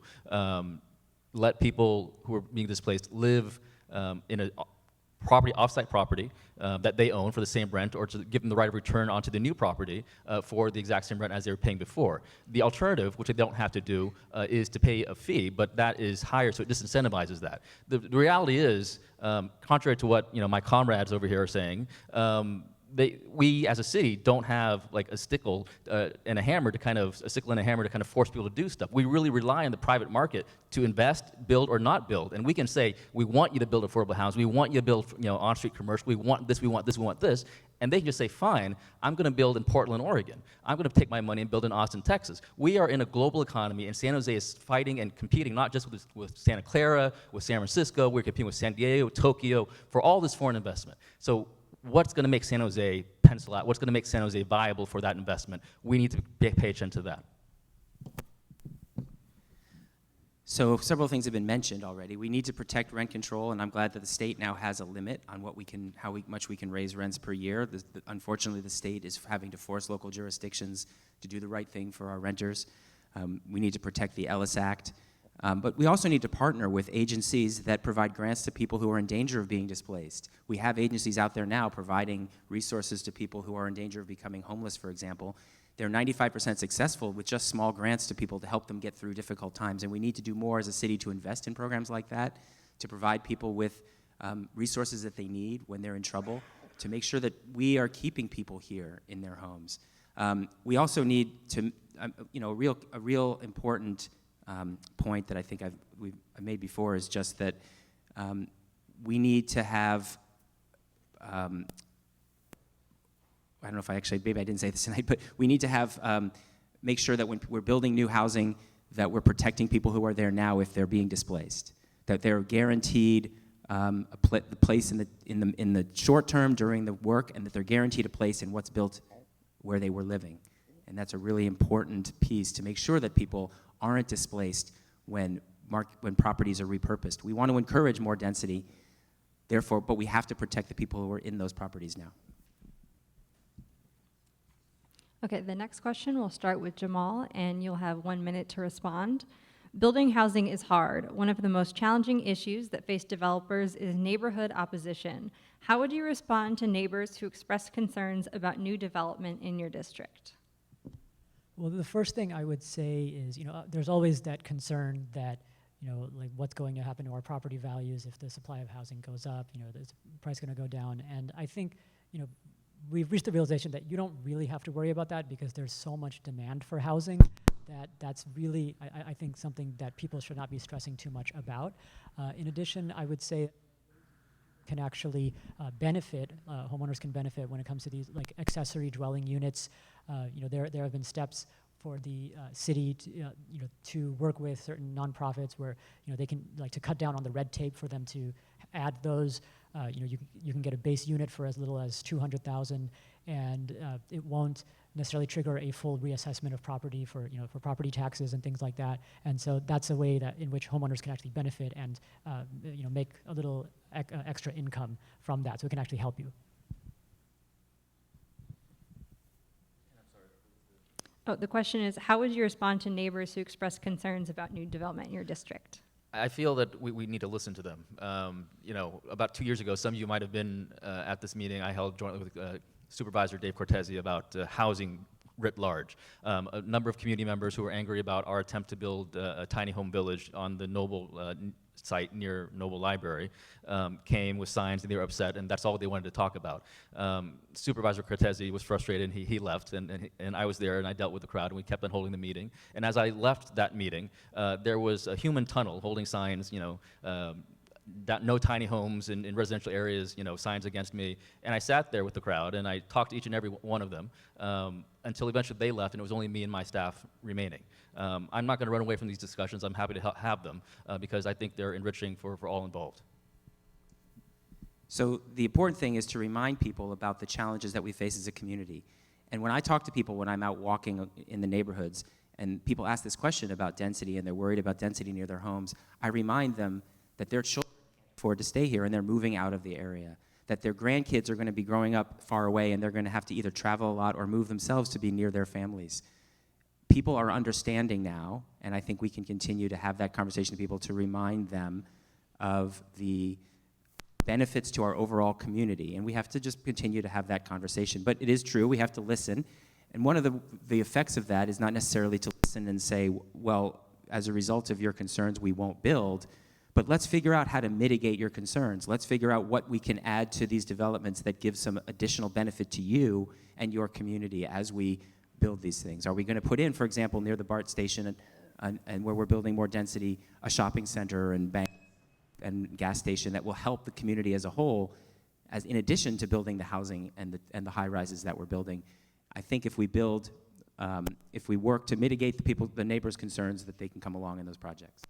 let people who are being displaced live in a off-site property that they own for the same rent, or to give them the right of return onto the new property for the exact same rent as they were paying before. The alternative, which they don't have to do, is to pay a fee, but that is higher, so it disincentivizes that. The reality is, contrary to what my comrades over here are saying, we as a city don't have like a sickle and a hammer to kind of force people to do stuff. We really rely on the private market to invest, build, or not build. And we can say, we want you to build affordable housing, we want you to build on-street commercial, we want this, we want this, we want this. And they can just say, fine, I'm going to build in Portland, Oregon. I'm going to take my money and build in Austin, Texas. We are in a global economy, and San Jose is fighting and competing not just with Santa Clara, with San Francisco, we're competing with San Diego, Tokyo, for all this foreign investment. So what's going to make San Jose pencil out? What's going to make San Jose viable for that investment? We need to pay attention to that. So several things have been mentioned already. We need to protect rent control, and I'm glad that the state now has a limit on how much we can raise rents per year. Unfortunately, the state is having to force local jurisdictions to do the right thing for our renters. We need to protect the Ellis Act. But we also need to partner with agencies that provide grants to people who are in danger of being displaced. We have agencies out there now providing resources to people who are in danger of becoming homeless, for example. They're 95% successful with just small grants to people to help them get through difficult times. And we need to do more as a city to invest in programs like that, to provide people with resources that they need when they're in trouble, to make sure that we are keeping people here in their homes. We also need to, a real important point that I think I've made before is just that we need to have, I don't know if maybe I didn't say this tonight, but we need to have, make sure that when we're building new housing, that we're protecting people who are there now if they're being displaced, that they're guaranteed the place in the short term during the work, and that they're guaranteed a place in what's built where they were living. And that's a really important piece to make sure that people aren't displaced when properties are repurposed. We want to encourage more density, therefore, but we have to protect the people who are in those properties now. Okay, the next question will start with Jamal, and you'll have 1 minute to respond. Building housing is hard. One of the most challenging issues that face developers is neighborhood opposition. How would you respond to neighbors who express concerns about new development in your district? Well, the first thing I would say is, there's always that concern that, like what's going to happen to our property values if the supply of housing goes up, is the price going to go down? And I think, we've reached the realization that you don't really have to worry about that because there's so much demand for housing that's really, I think, something that people should not be stressing too much about. In addition, I would say can actually benefit, homeowners can benefit when it comes to these like accessory dwelling units. There have been steps for the city to work with certain nonprofits where they can to cut down on the red tape for them to add those. You can get a base unit for as little as $200,000, and it won't necessarily trigger a full reassessment of property for property taxes and things like that. And so that's a way in which homeowners can actually benefit and make a little extra income from that. So it can actually help you. Oh, the question is, how would you respond to neighbors who express concerns about new development in your district? I feel that we need to listen to them. About 2 years ago, some of you might have been at this meeting I held jointly with Supervisor Dave Cortese about housing writ large. A number of community members who were angry about our attempt to build a tiny home village on the Noble site near Noble Library came with signs, and they were upset, and that's all they wanted to talk about. Supervisor Cortese was frustrated, and he left, and I was there, and I dealt with the crowd, and we kept on holding the meeting. And as I left that meeting, there was a human tunnel holding signs, no tiny homes in residential areas, signs against me. And I sat there with the crowd, and I talked to each and every one of them until eventually they left, and it was only me and my staff remaining. I'm not going to run away from these discussions. I'm happy to have them because I think they're enriching for all involved. So the important thing is to remind people about the challenges that we face as a community. And when I talk to people when I'm out walking in the neighborhoods, and people ask this question about density, and they're worried about density near their homes, I remind them that their children can't afford to stay here, and they're moving out of the area, that their grandkids are going to be growing up far away, and they're going to have to either travel a lot or move themselves to be near their families. People are understanding now, and I think we can continue to have that conversation with people to remind them of the benefits to our overall community, and we have to just continue to have that conversation. But it is true, we have to listen, and one of the effects of that is not necessarily to listen and say, well, as a result of your concerns, we won't build, but let's figure out how to mitigate your concerns. Let's figure out what we can add to these developments that give some additional benefit to you and your community as we build these things. Are we going to put in, for example, near the BART station and where we're building more density, a shopping center and bank and gas station that will help the community as a whole, as in addition to building the housing and the high rises that we're building? I think if we build, if we work to mitigate the neighbors' concerns, that they can come along in those projects.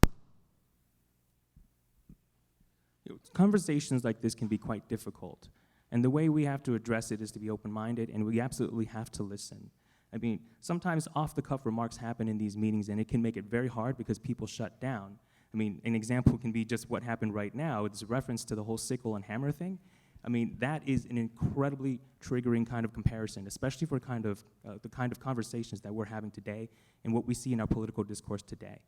Conversations like this can be quite difficult. And the way we have to address it is to be open-minded, and we absolutely have to listen. I mean, sometimes off-the-cuff remarks happen in these meetings, and it can make it very hard because people shut down. I mean, an example can be just what happened right now. It's a reference to the whole sickle and hammer thing. I mean, that is an incredibly triggering kind of comparison, especially for the kind of conversations that we're having today and what we see in our political discourse today.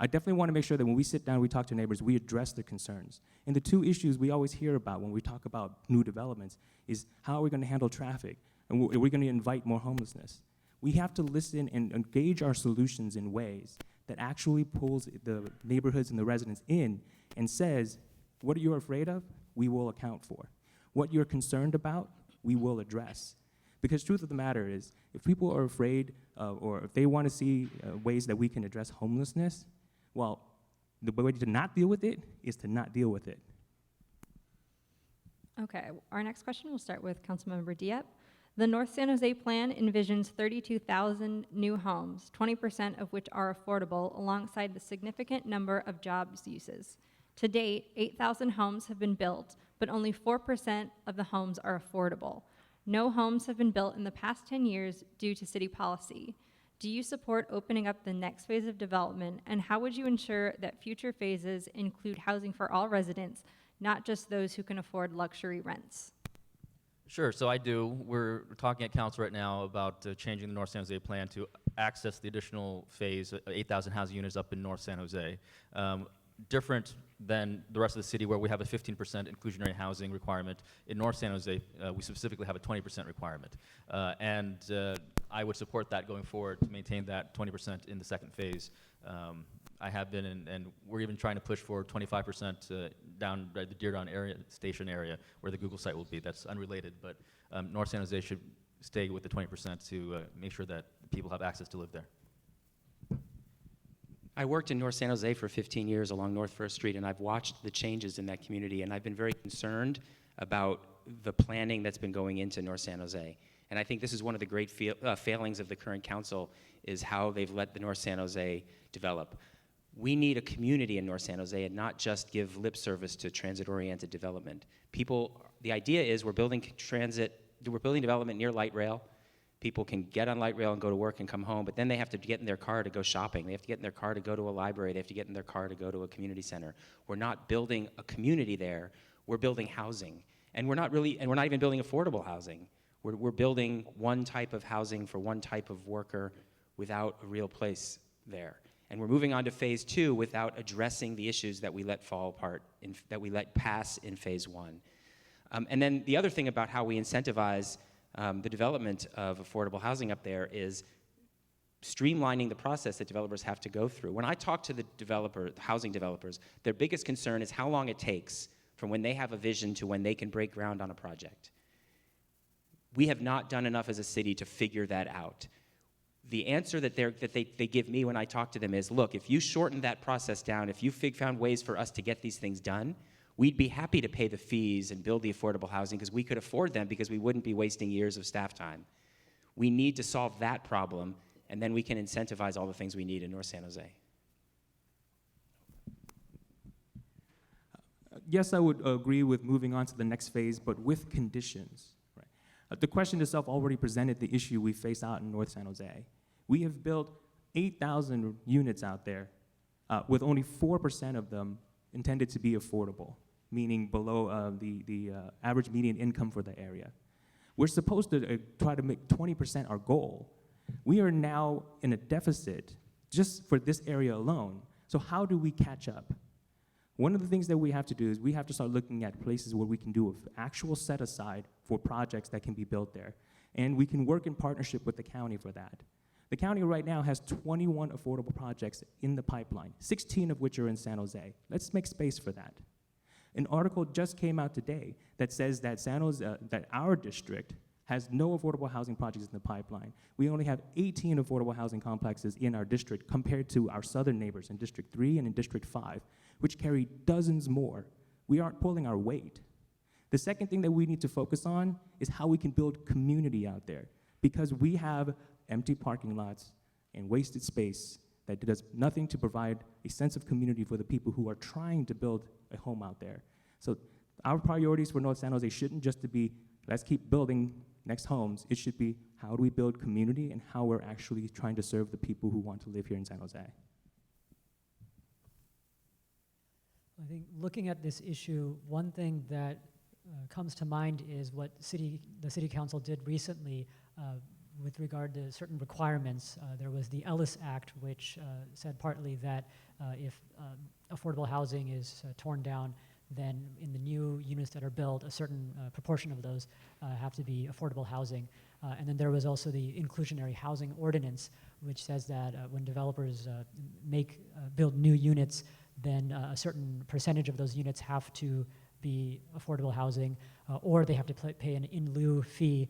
I definitely want to make sure that when we sit down and we talk to neighbors, we address their concerns. And the two issues we always hear about when we talk about new developments is how are we going to handle traffic, and are we going to invite more homelessness? We have to listen and engage our solutions in ways that actually pulls the neighborhoods and the residents in and says, what you're afraid of, we will account for. What you're concerned about, we will address. Because truth of the matter is, if people are afraid or if they want to see ways that we can address homelessness, well, the way to not deal with it is to not deal with it. Okay, our next question will start with Councilmember Diep. The North San Jose plan envisions 32,000 new homes, 20% of which are affordable, alongside the significant number of jobs uses. To date, 8,000 homes have been built, but only 4% of the homes are affordable. No homes have been built in the past 10 years due to city policy. Do you support opening up the next phase of development, and how would you ensure that future phases include housing for all residents, not just those who can afford luxury rents? Sure, so I do. We're talking at council right now about changing the North San Jose plan to access the additional phase, 8,000 housing units up in North San Jose. Different than the rest of the city where we have a 15% inclusionary housing requirement. In North San Jose, we specifically have a 20% requirement. And I would support that going forward to maintain that 20% in the second phase. I have been, and we're even trying to push for 25% down the Deardown area, station area, where the Google site will be. That's unrelated, but North San Jose should stay with the 20% to make sure that people have access to live there. I worked in North San Jose for 15 years along North First Street, and I've watched the changes in that community, and I've been very concerned about the planning that's been going into North San Jose. And I think this is one of the great failings of the current council, is how they've let the North San Jose develop. We need a community in North San Jose and not just give lip service to transit-oriented development. The idea is we're building development near light rail. People can get on light rail and go to work and come home, but then they have to get in their car to go shopping. They have to get in their car to go to a library. They have to get in their car to go to a community center. We're not building a community there. We're building housing. And we're not even building affordable housing. We're building one type of housing for one type of worker without a real place there. And we're moving on to phase 2 without addressing the issues that we let fall apart, that we let pass in phase 1. And then the other thing about how we incentivize the development of affordable housing up there is streamlining the process that developers have to go through. When I talk to the housing developers, their biggest concern is how long it takes from when they have a vision to when they can break ground on a project. We have not done enough as a city to figure that out. The answer that they give me when I talk to them is, look, if you shorten that process down, if you found ways for us to get these things done, we'd be happy to pay the fees and build the affordable housing because we could afford them, because we wouldn't be wasting years of staff time. We need to solve that problem, and then we can incentivize all the things we need in North San Jose. yes, I would agree with moving on to the next phase, but with conditions. Right? The question itself already presented the issue we face out in North San Jose. We have built 8,000 units out there, with only 4% of them intended to be affordable, meaning below the average median income for the area. We're supposed to try to make 20% our goal. We are now in a deficit just for this area alone. So how do we catch up? One of the things that we have to do is we have to start looking at places where we can do an actual set aside for projects that can be built there. And we can work in partnership with the county for that. The county right now has 21 affordable projects in the pipeline, 16 of which are in San Jose. Let's make space for that. An article just came out today that says that that our district has no affordable housing projects in the pipeline. We only have 18 affordable housing complexes in our district compared to our southern neighbors in District 3 and in District 5, which carry dozens more. We aren't pulling our weight. The second thing that we need to focus on is how we can build community out there, because we have empty parking lots and wasted space that does nothing to provide a sense of community for the people who are trying to build a home out there. So our priorities for North San Jose shouldn't just to be, let's keep building next homes. It should be, how do we build community and how we're actually trying to serve the people who want to live here in San Jose. I think looking at this issue, one thing that comes to mind is what the city council did recently with regard to certain requirements. There was the Ellis Act, which said partly that if affordable housing is torn down, then in the new units that are built, a certain proportion of those have to be affordable housing. And then there was also the inclusionary housing ordinance, which says that when developers build new units, then a certain percentage of those units have to be affordable housing, or they have to pay an in lieu fee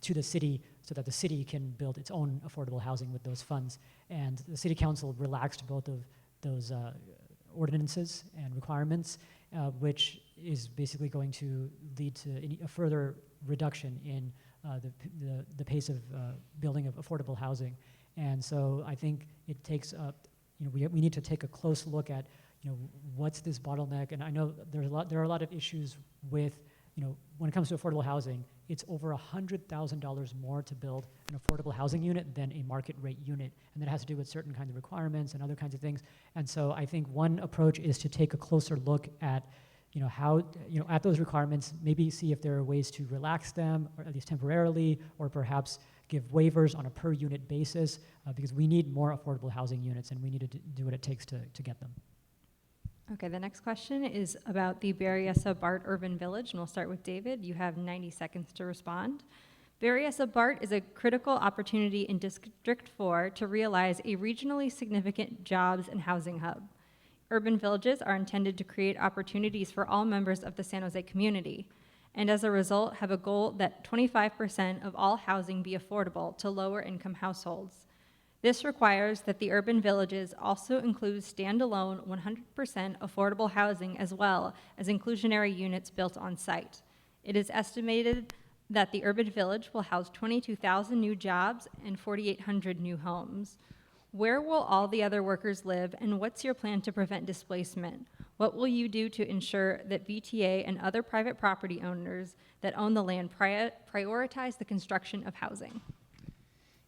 to the city so that the city can build its own affordable housing with those funds. And the city council relaxed both of those ordinances and requirements, which is basically going to lead to a further reduction in the pace of building of affordable housing. And so I think it takes we need to take a close look at what's this bottleneck. And I know there are a lot of issues with when it comes to affordable housing. It's over $100,000 more to build an affordable housing unit than a market rate unit, and that has to do with certain kinds of requirements and other kinds of things. And so I think one approach is to take a closer look at how at those requirements, maybe see if there are ways to relax them, or at least temporarily, or perhaps give waivers on a per unit basis, because we need more affordable housing units, and we need to do what it takes to get them. Okay, the next question is about the Berryessa BART Urban Village, and we'll start with David. You have 90 seconds to respond. Berryessa BART is a critical opportunity in District 4 to realize a regionally significant jobs and housing hub. Urban villages are intended to create opportunities for all members of the San Jose community, and as a result have a goal that 25% of all housing be affordable to lower income households. This requires that the urban villages also include standalone 100% affordable housing as well as inclusionary units built on site. It is estimated that the urban village will house 22,000 new jobs and 4,800 new homes. Where will all the other workers live, and what's your plan to prevent displacement? What will you do to ensure that VTA and other private property owners that own the land prioritize the construction of housing?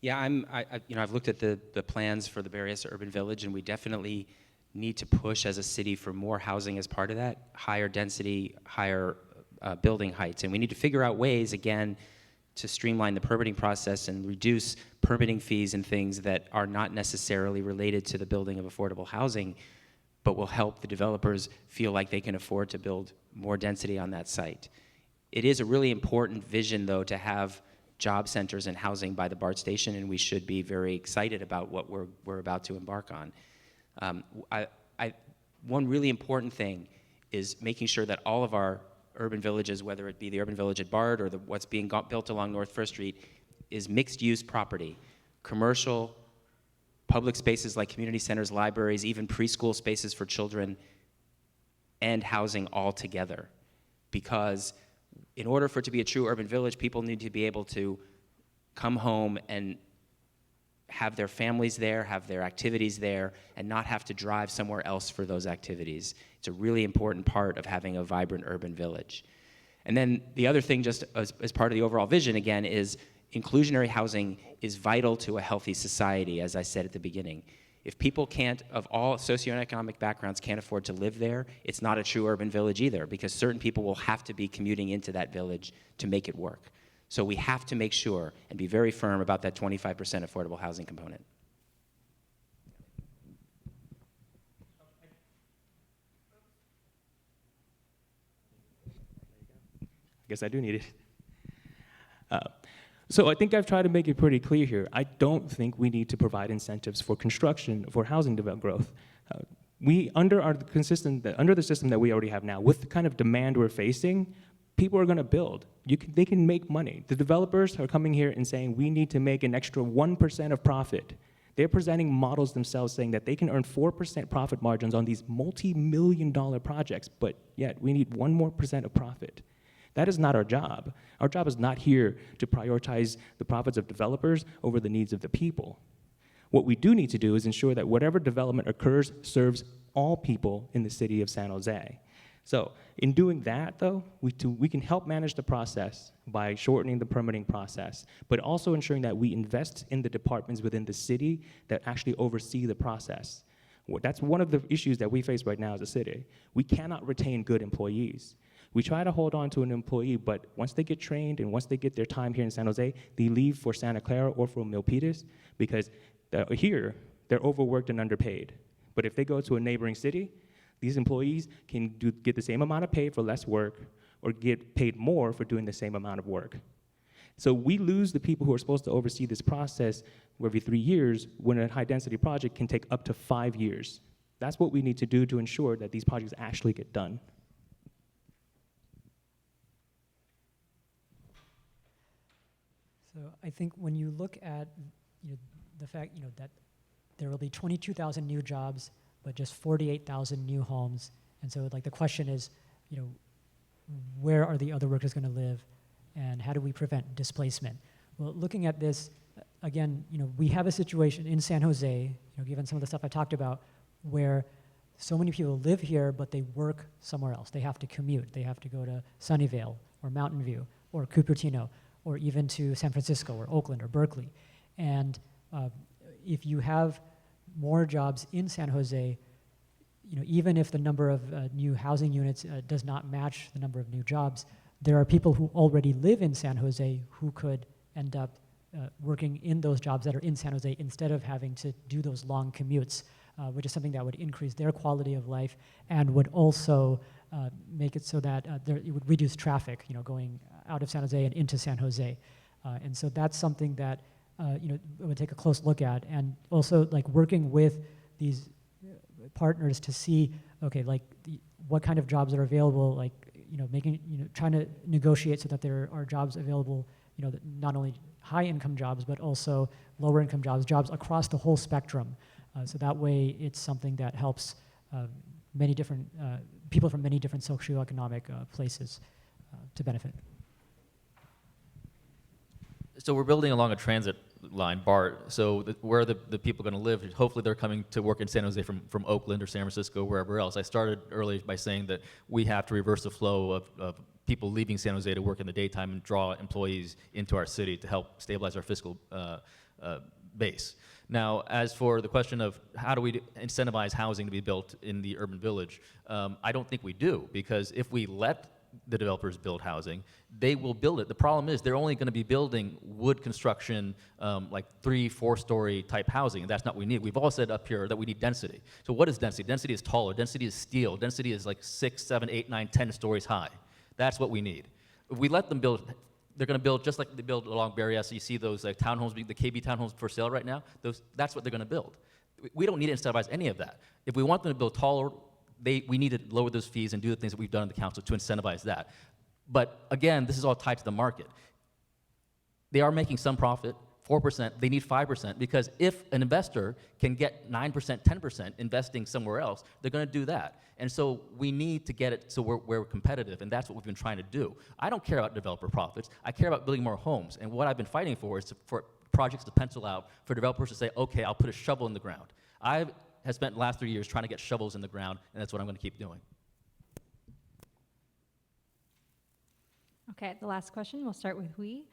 Yeah, I've looked at the plans for the Berryessa Urban Village, and we definitely need to push as a city for more housing as part of that, higher density, higher building heights. And we need to figure out ways, again, to streamline the permitting process and reduce permitting fees and things that are not necessarily related to the building of affordable housing, but will help the developers feel like they can afford to build more density on that site. It is a really important vision, though, to have job centers and housing by the BART station, and we should be very excited about what we're about to embark on. One really important thing is making sure that all of our urban villages, whether it be the urban village at BART or what's being built along North First Street, is mixed-use property, commercial, public spaces like community centers, libraries, even preschool spaces for children, and housing all together. Because in order for it to be a true urban village, people need to be able to come home and have their families there, have their activities there, and not have to drive somewhere else for those activities. It's a really important part of having a vibrant urban village. And then the other thing, just as part of the overall vision, again, is inclusionary housing is vital to a healthy society, as I said at the beginning. If people can't, of all socioeconomic backgrounds, can't afford to live there, it's not a true urban village either, because certain people will have to be commuting into that village to make it work. So we have to make sure and be very firm about that 25% affordable housing component. I guess I do need it. So I think I've tried to make it pretty clear here. I don't think we need to provide incentives for construction, for housing growth. Under the system that we already have now, with the kind of demand we're facing, people are going to build. They can make money. The developers are coming here and saying we need to make an extra 1% of profit. They're presenting models themselves saying that they can earn 4% profit margins on these multi-million-dollar projects, but yet we need 1% more of profit. That is not our job. Our job is not here to prioritize the profits of developers over the needs of the people. What we do need to do is ensure that whatever development occurs serves all people in the city of San Jose. So in doing that, though, we can help manage the process by shortening the permitting process, but also ensuring that we invest in the departments within the city that actually oversee the process. That's one of the issues that we face right now as a city. We cannot retain good employees. We try to hold on to an employee, but once they get trained and once they get their time here in San Jose, they leave for Santa Clara or for Milpitas because here, they're overworked and underpaid. But if they go to a neighboring city, these employees can get the same amount of pay for less work or get paid more for doing the same amount of work. So we lose the people who are supposed to oversee this process every 3 years when a high-density project can take up to 5 years. That's what we need to do to ensure that these projects actually get done. So I think when you look at the fact that there will be 22,000 new jobs, but just 48,000 new homes, and so the question is, where are the other workers going to live, and how do we prevent displacement? Well, looking at this again, we have a situation in San Jose, given some of the stuff I talked about, where so many people live here, but they work somewhere else. They have to commute. They have to go to Sunnyvale or Mountain View or Cupertino, or even to San Francisco or Oakland or Berkeley. And if you have more jobs in San Jose, even if the number of new housing units does not match the number of new jobs, there are people who already live in San Jose who could end up working in those jobs that are in San Jose instead of having to do those long commutes, which is something that would increase their quality of life and would also make it so that it would reduce traffic, going out of San Jose and into San Jose. And so that's something that we would take a close look at, and also working with these partners to see, okay, what kind of jobs are available, trying to negotiate so that there are jobs available, that not only high income jobs, but also lower income jobs across the whole spectrum. So that way it's something that helps many different people from many different socioeconomic places to benefit. So we're building along a transit line, BART. So where are the people going to live? Hopefully they're coming to work in San Jose from Oakland or San Francisco, wherever else. I started early by saying that we have to reverse the flow of people leaving San Jose to work in the daytime and draw employees into our city to help stabilize our fiscal base. Now, as for the question of how do we incentivize housing to be built in the urban village, I don't think we do, because if we let the developers build housing, they will build it. The problem is they're only going to be building wood construction, 3-4 story type housing, and that's not what we need. We've all said up here that we need density. So what is density? Density is taller. Density is steel. Density is 6, 7, 8, 9, 10 stories high. That's what we need. If we let them build, they're going to build just like they build along Berryessa. You see those townhomes, the KB townhomes for sale right now. That's what they're going to build. We don't need to incentivize any of that. If we want them to build taller, we need to lower those fees and do the things that we've done in the council to incentivize that. But again, this is all tied to the market. They are making some profit, 4%, they need 5%, because if an investor can get 9%, 10% investing somewhere else, they're going to do that. And so we need to get it so we're competitive, and that's what we've been trying to do. I don't care about developer profits. I care about building more homes, and what I've been fighting for is for projects to pencil out for developers to say, okay, I'll put a shovel in the ground. I have spent the last 3 years trying to get shovels in the ground, and that's what I'm going to keep doing. Okay, the last question, we'll start with Hui.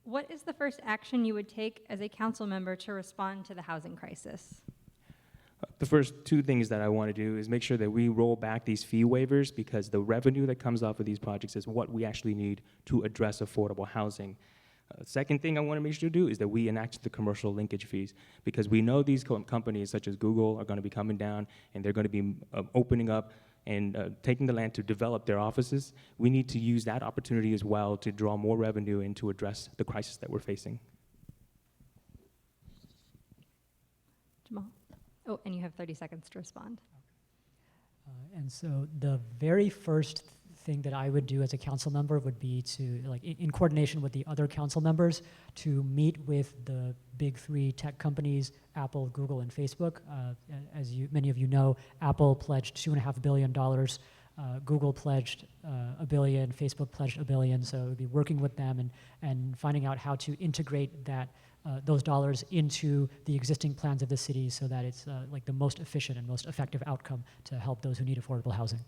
What is the first action you would take as a council member to respond to the housing crisis? The first two things that I want to do is make sure that we roll back these fee waivers, because the revenue that comes off of these projects is what we actually need to address affordable housing. Second thing I want to make sure to do is that we enact the commercial linkage fees, because we know these companies such as Google are going to be coming down, and they're going to be opening up and taking the land to develop their offices. We need to use that opportunity as well to draw more revenue and to address the crisis that we're facing. Jamal? Oh, and you have 30 seconds to respond. And so the very first thing that I would do as a council member would be to, like, in coordination with the other council members, to meet with the big three tech companies, Apple, Google, and Facebook. As many of you know, Apple pledged $2.5 billion. Google pledged $1 billion. Facebook pledged $1 billion. So it would be working with them and finding out how to integrate those dollars into the existing plans of the city, so that it's like the most efficient and most effective outcome to help those who need affordable housing.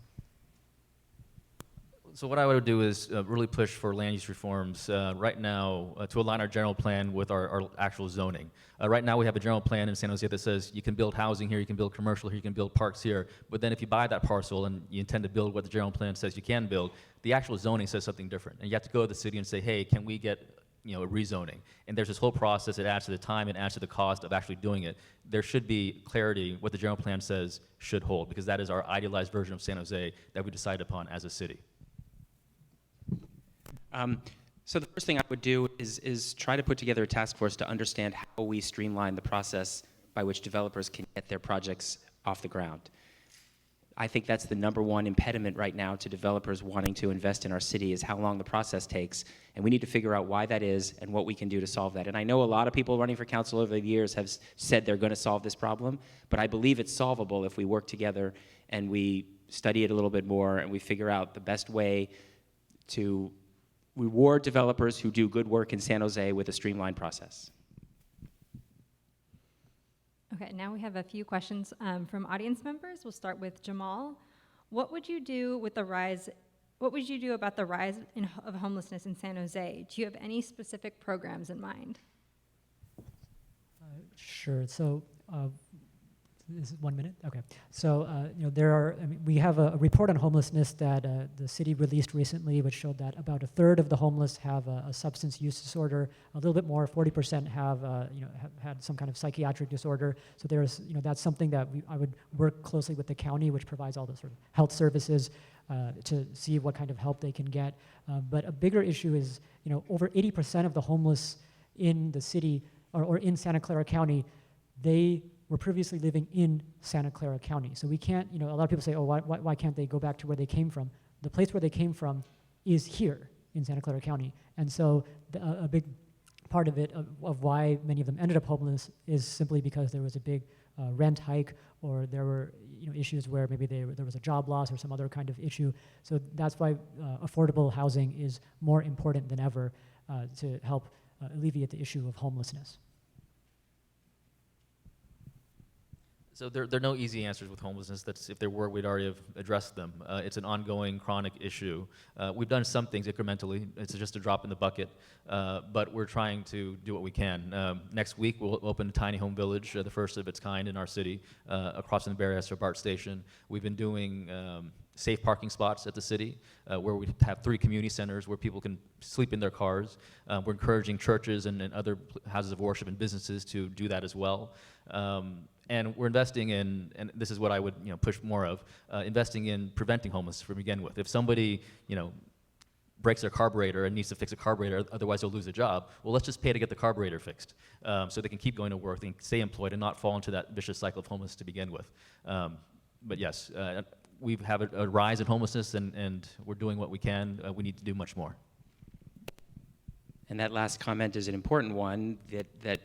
So what I would do is really push for land use reforms right now to align our general plan with our actual zoning. Right now we have a general plan in San Jose that says you can build housing here, you can build commercial here, you can build parks here, but then if you buy that parcel and you intend to build what the general plan says you can build, the actual zoning says something different. And you have to go to the city and say, hey, can we get a rezoning? And there's this whole process. It adds to the time, it adds to the cost of actually doing it. There should be clarity what the general plan says should hold, because that is our idealized version of San Jose that we decided upon as a city. So the first thing I would do is try to put together a task force to understand how we streamline the process by which developers can get their projects off the ground. I think that's the #1 impediment right now to developers wanting to invest in our city, is how long the process takes. And we need to figure out why that is and what we can do to solve that. And I know a lot of people running for council over the years have said they're going to solve this problem, but I believe it's solvable if we work together and we study it a little bit more and we figure out the best way to reward developers who do good work in San Jose with a streamlined process. Okay, now we have a few questions from audience members. We'll start with Jamal. What would you do about the rise of homelessness in San Jose? Do you have any specific programs in mind? Sure. So, is it 1 minute? Okay. So, we have a report on homelessness that the city released recently, which showed that about 1/3 of the homeless have a substance use disorder. A little bit more, 40% have had some kind of psychiatric disorder. So there's, that's something that I would work closely with the county, which provides all the sort of health services, to see what kind of help they can get. But a bigger issue is, over 80% of the homeless in the city or in Santa Clara County, they were previously living in Santa Clara County. So we can't, a lot of people say, oh, why can't they go back to where they came from? The place where they came from is here in Santa Clara County. And so a big part of it, of why many of them ended up homeless, is simply because there was a big rent hike, or there were issues where maybe there was a job loss or some other kind of issue. So that's why affordable housing is more important than ever to help alleviate the issue of homelessness. So there are no easy answers with homelessness. If there were, we'd already have addressed them. It's an ongoing, chronic issue. We've done some things incrementally. It's just a drop in the bucket, but we're trying to do what we can. Next week, we'll open a tiny home village, the first of its kind in our city, across from the Berryessa BART station. We've been doing safe parking spots at the city, where we have 3 community centers where people can sleep in their cars. We're encouraging churches and other houses of worship and businesses to do that as well. And we're investing in, and this is what I would push more of, investing in preventing homelessness from begin with. If somebody breaks their carburetor and needs to fix a carburetor, otherwise they'll lose a job, well, let's just pay to get the carburetor fixed, so they can keep going to work, they can stay employed and not fall into that vicious cycle of homelessness to begin with. But yes, we have a rise in homelessness, and we're doing what we can. We need to do much more. And that last comment is an important one, that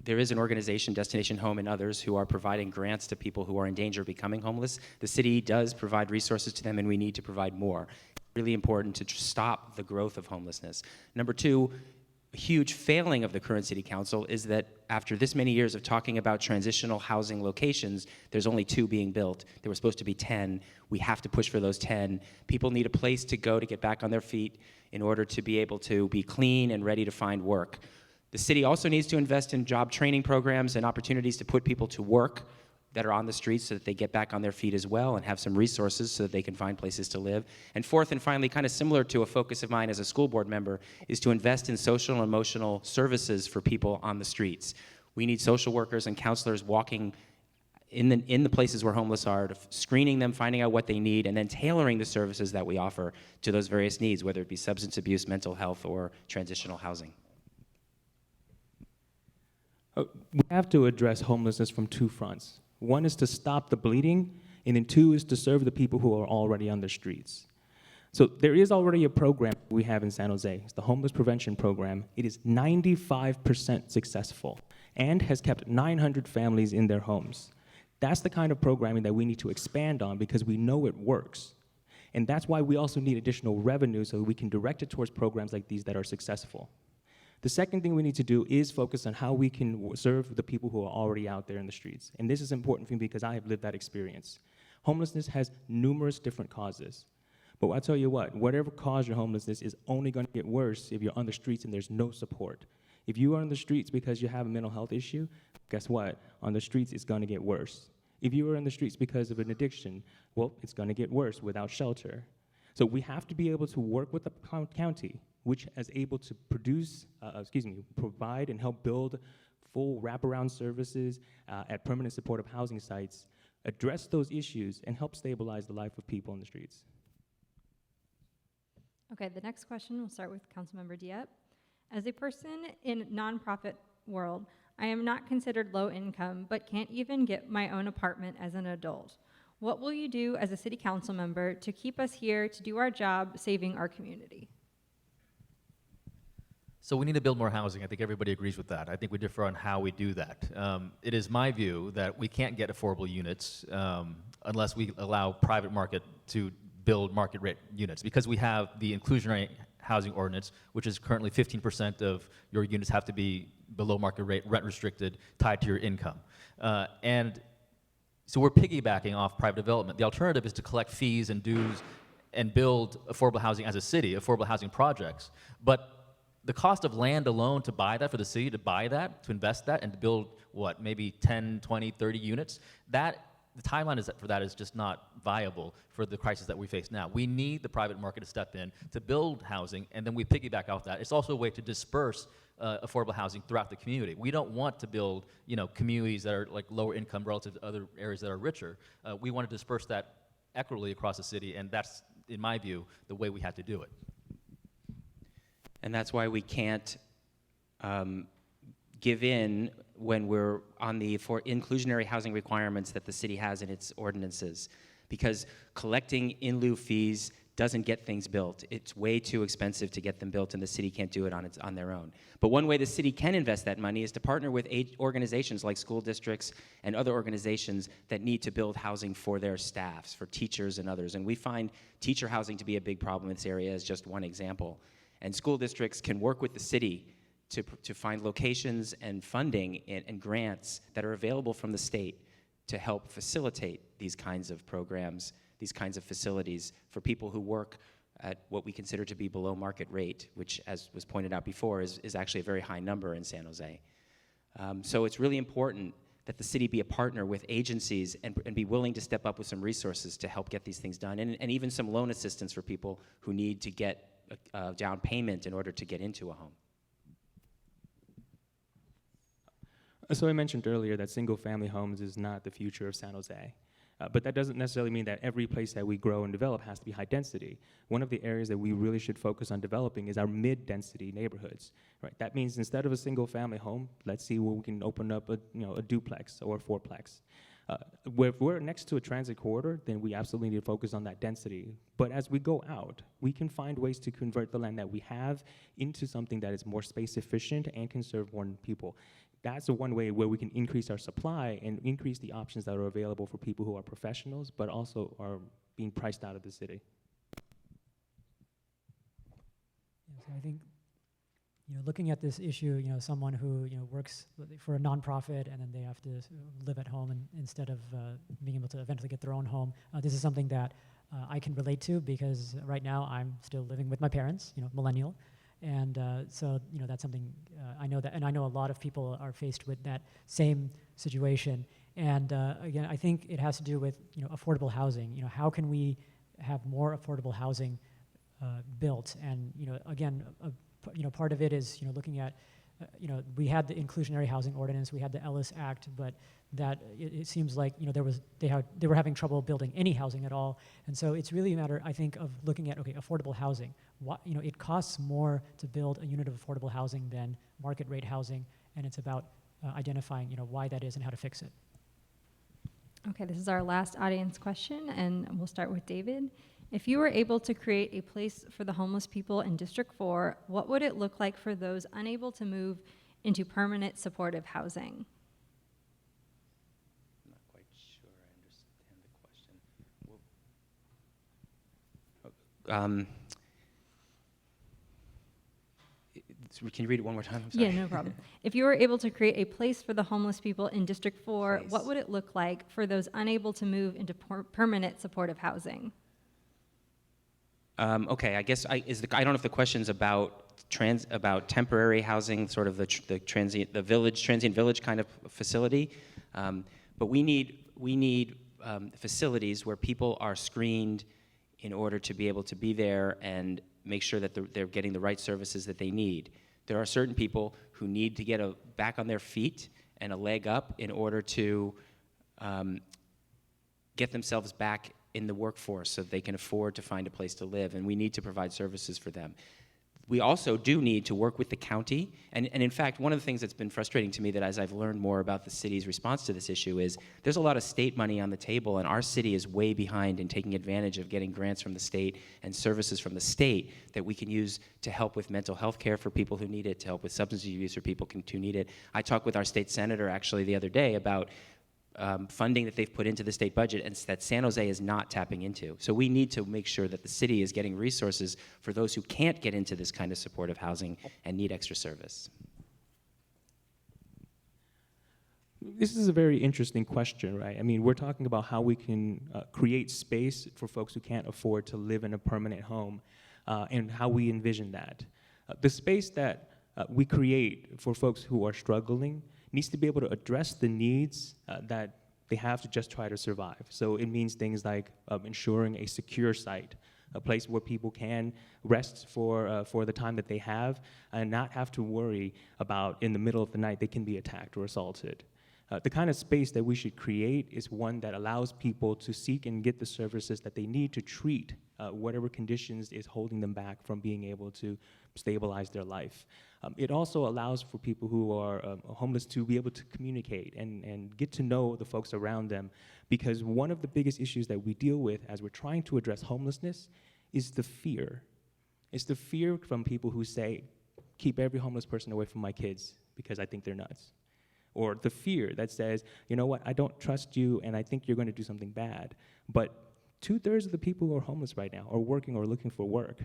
there is an organization, Destination Home and others, who are providing grants to people who are in danger of becoming homeless. The city does provide resources to them, and we need to provide more. It's really important to stop the growth of homelessness. Number 2, A huge failing of the current city council is that after this many years of talking about transitional housing locations, there's only 2 being built. There were supposed to be 10. We have to push for those 10. People need a place to go to get back on their feet in order to be able to be clean and ready to find work. The city also needs to invest in job training programs and opportunities to put people to work that are on the streets so that they get back on their feet as well and have some resources so that they can find places to live. And fourth and finally, kind of similar to a focus of mine as a school board member, is to invest in social and emotional services for people on the streets. We need social workers and counselors walking in the places where homeless are, screening them, finding out what they need, and then tailoring the services that we offer to those various needs, whether it be substance abuse, mental health, or transitional housing. We have to address homelessness from 2 fronts. One is to stop the bleeding, and then 2 is to serve the people who are already on the streets. So there is already a program we have in San Jose. It's the Homeless Prevention Program. It is 95% successful and has kept 900 families in their homes. That's the kind of programming that we need to expand on because we know it works. And that's why we also need additional revenue so we can direct it towards programs like these that are successful. The second thing we need to do is focus on how we can serve the people who are already out there in the streets. And this is important for me because I have lived that experience. Homelessness has numerous different causes. But I'll tell you what, whatever caused your homelessness is only going to get worse if you're on the streets and there's no support. If you are on the streets because you have a mental health issue, guess what? On the streets, it's going to get worse. If you are in the streets because of an addiction, well, it's going to get worse without shelter. So we have to be able to work with the county, which is able to provide and help build full wraparound services at permanent supportive housing sites, address those issues, and help stabilize the life of people on the streets. Okay, the next question, we'll start with Councilmember Diep. As a person in nonprofit world, I am not considered low income, but can't even get my own apartment as an adult. What will you do as a city council member to keep us here to do our job saving our community? So we need to build more housing. I think everybody agrees with that. I think we differ on how we do that. It is my view that we can't get affordable units unless we allow private market to build market rate units, because we have the inclusionary housing ordinance, which is currently 15% of your units have to be below market rate, rent restricted, tied to your income. And so we're piggybacking off private development. The alternative is to collect fees and dues and build affordable housing as a city, affordable housing projects. But the cost of land alone to buy that, for the city to buy that, to invest that, and to build, what, maybe 10, 20, 30 units, the timeline for that is just not viable for the crisis that we face now. We need the private market to step in to build housing, and then we piggyback off that. It's also a way to disperse affordable housing throughout the community. We don't want to build, communities that are like lower income relative to other areas that are richer. We want to disperse that equitably across the city, and that's, in my view, the way we have to do it. And that's why we can't give in when we're on the inclusionary housing requirements that the city has in its ordinances, because collecting in lieu fees doesn't get things built. It's way too expensive to get them built, and the city can't do it on their own. But one way the city can invest that money is to partner with organizations like school districts and other organizations that need to build housing for their staffs, for teachers and others. And we find teacher housing to be a big problem in this area as just one example. And school districts can work with the city to find locations and funding and grants that are available from the state to help facilitate these kinds of programs, these kinds of facilities for people who work at what we consider to be below market rate, which, as was pointed out before, is actually a very high number in San Jose. So it's really important that the city be a partner with agencies and be willing to step up with some resources to help get these things done, and even some loan assistance for people who need to get a down payment in order to get into a home. So I mentioned earlier that single-family homes is not the future of San Jose. But that doesn't necessarily mean that every place that we grow and develop has to be high density. One of the areas that we really should focus on developing is our mid-density neighborhoods. Right? That means instead of a single-family home, let's see where we can open up a duplex or a fourplex. If we're next to a transit corridor, then we absolutely need to focus on that density. But as we go out, we can find ways to convert the land that we have into something that is more space efficient and can serve more people. That's the one way where we can increase our supply and increase the options that are available for people who are professionals, but also are being priced out of the city. Yes, I think looking at this issue, someone who, works for a nonprofit and then they have to live at home instead of being able to eventually get their own home. This is something that I can relate to because right now I'm still living with my parents, millennial. And so, that's something I know that, and I know a lot of people are faced with that same situation. And again, I think it has to do with, affordable housing. How can we have more affordable housing built? And, again, part of it is, looking at, we had the inclusionary housing ordinance, we had the Ellis Act, but that it seems like, they were having trouble building any housing at all. And so it's really a matter, I think, of looking at, affordable housing. It costs more to build a unit of affordable housing than market rate housing, and it's about identifying, why that is and how to fix it. Okay, this is our last audience question, and we'll start with David. If you were able to create a place for the homeless people in District 4, what would it look like for those unable to move into permanent supportive housing? I'm not quite sure I understand the question. Can you read it one more time? I'm sorry. Yeah, no problem. If you were able to create a place for the homeless people in District 4, Place. what would it look like for those unable to move into permanent supportive housing? Okay, I guess I don't know if the question's about temporary housing, sort of the transient village kind of facility, but we need facilities where people are screened in order to be able to be there and make sure that they're getting the right services that they need. There are certain people who need to get back on their feet and a leg up in order to get themselves back in the workforce so that they can afford to find a place to live, and we need to provide services for them. We also do need to work with the county, and in fact, one of the things that's been frustrating to me that as I've learned more about the city's response to this issue is there's a lot of state money on the table, and our city is way behind in taking advantage of getting grants from the state and services from the state that we can use to help with mental health care for people who need it, to help with substance abuse for people who need it. I talked with our state senator actually the other day about funding that they've put into the state budget and that San Jose is not tapping into. So we need to make sure that the city is getting resources for those who can't get into this kind of supportive housing and need extra service. This is a very interesting question, right? I mean, we're talking about how we can create space for folks who can't afford to live in a permanent home and how we envision that. The space that we create for folks who are struggling needs to be able to address the needs that they have to just try to survive. So it means things like ensuring a secure site, a place where people can rest for the time that they have and not have to worry about in the middle of the night they can be attacked or assaulted. The kind of space that we should create is one that allows people to seek and get the services that they need to treat whatever conditions is holding them back from being able to stabilize their life. It also allows for people who are homeless to be able to communicate and get to know the folks around them, because one of the biggest issues that we deal with as we're trying to address homelessness is the fear. It's the fear from people who say, keep every homeless person away from my kids because I think they're nuts. Or the fear that says, you know what, I don't trust you and I think you're going to do something bad. But 2/3 of the people who are homeless right now are working or looking for work.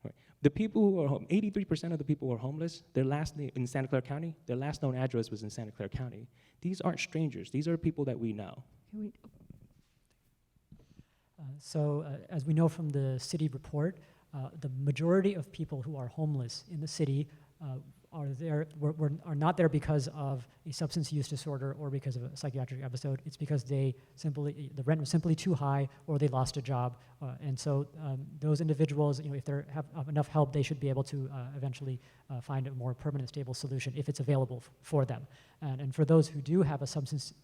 Right? The people who are 83% of the people who are homeless, in Santa Clara County, their last known address was in Santa Clara County. These aren't strangers. These are people that we know. As we know from the city report, the majority of people who are homeless in the city are not there because of a substance use disorder or because of a psychiatric episode. It's because the rent was simply too high or they lost a job. And so those individuals, if they have enough help, they should be able to eventually find a more permanent, stable solution if it's available for them. And for those who do have a substance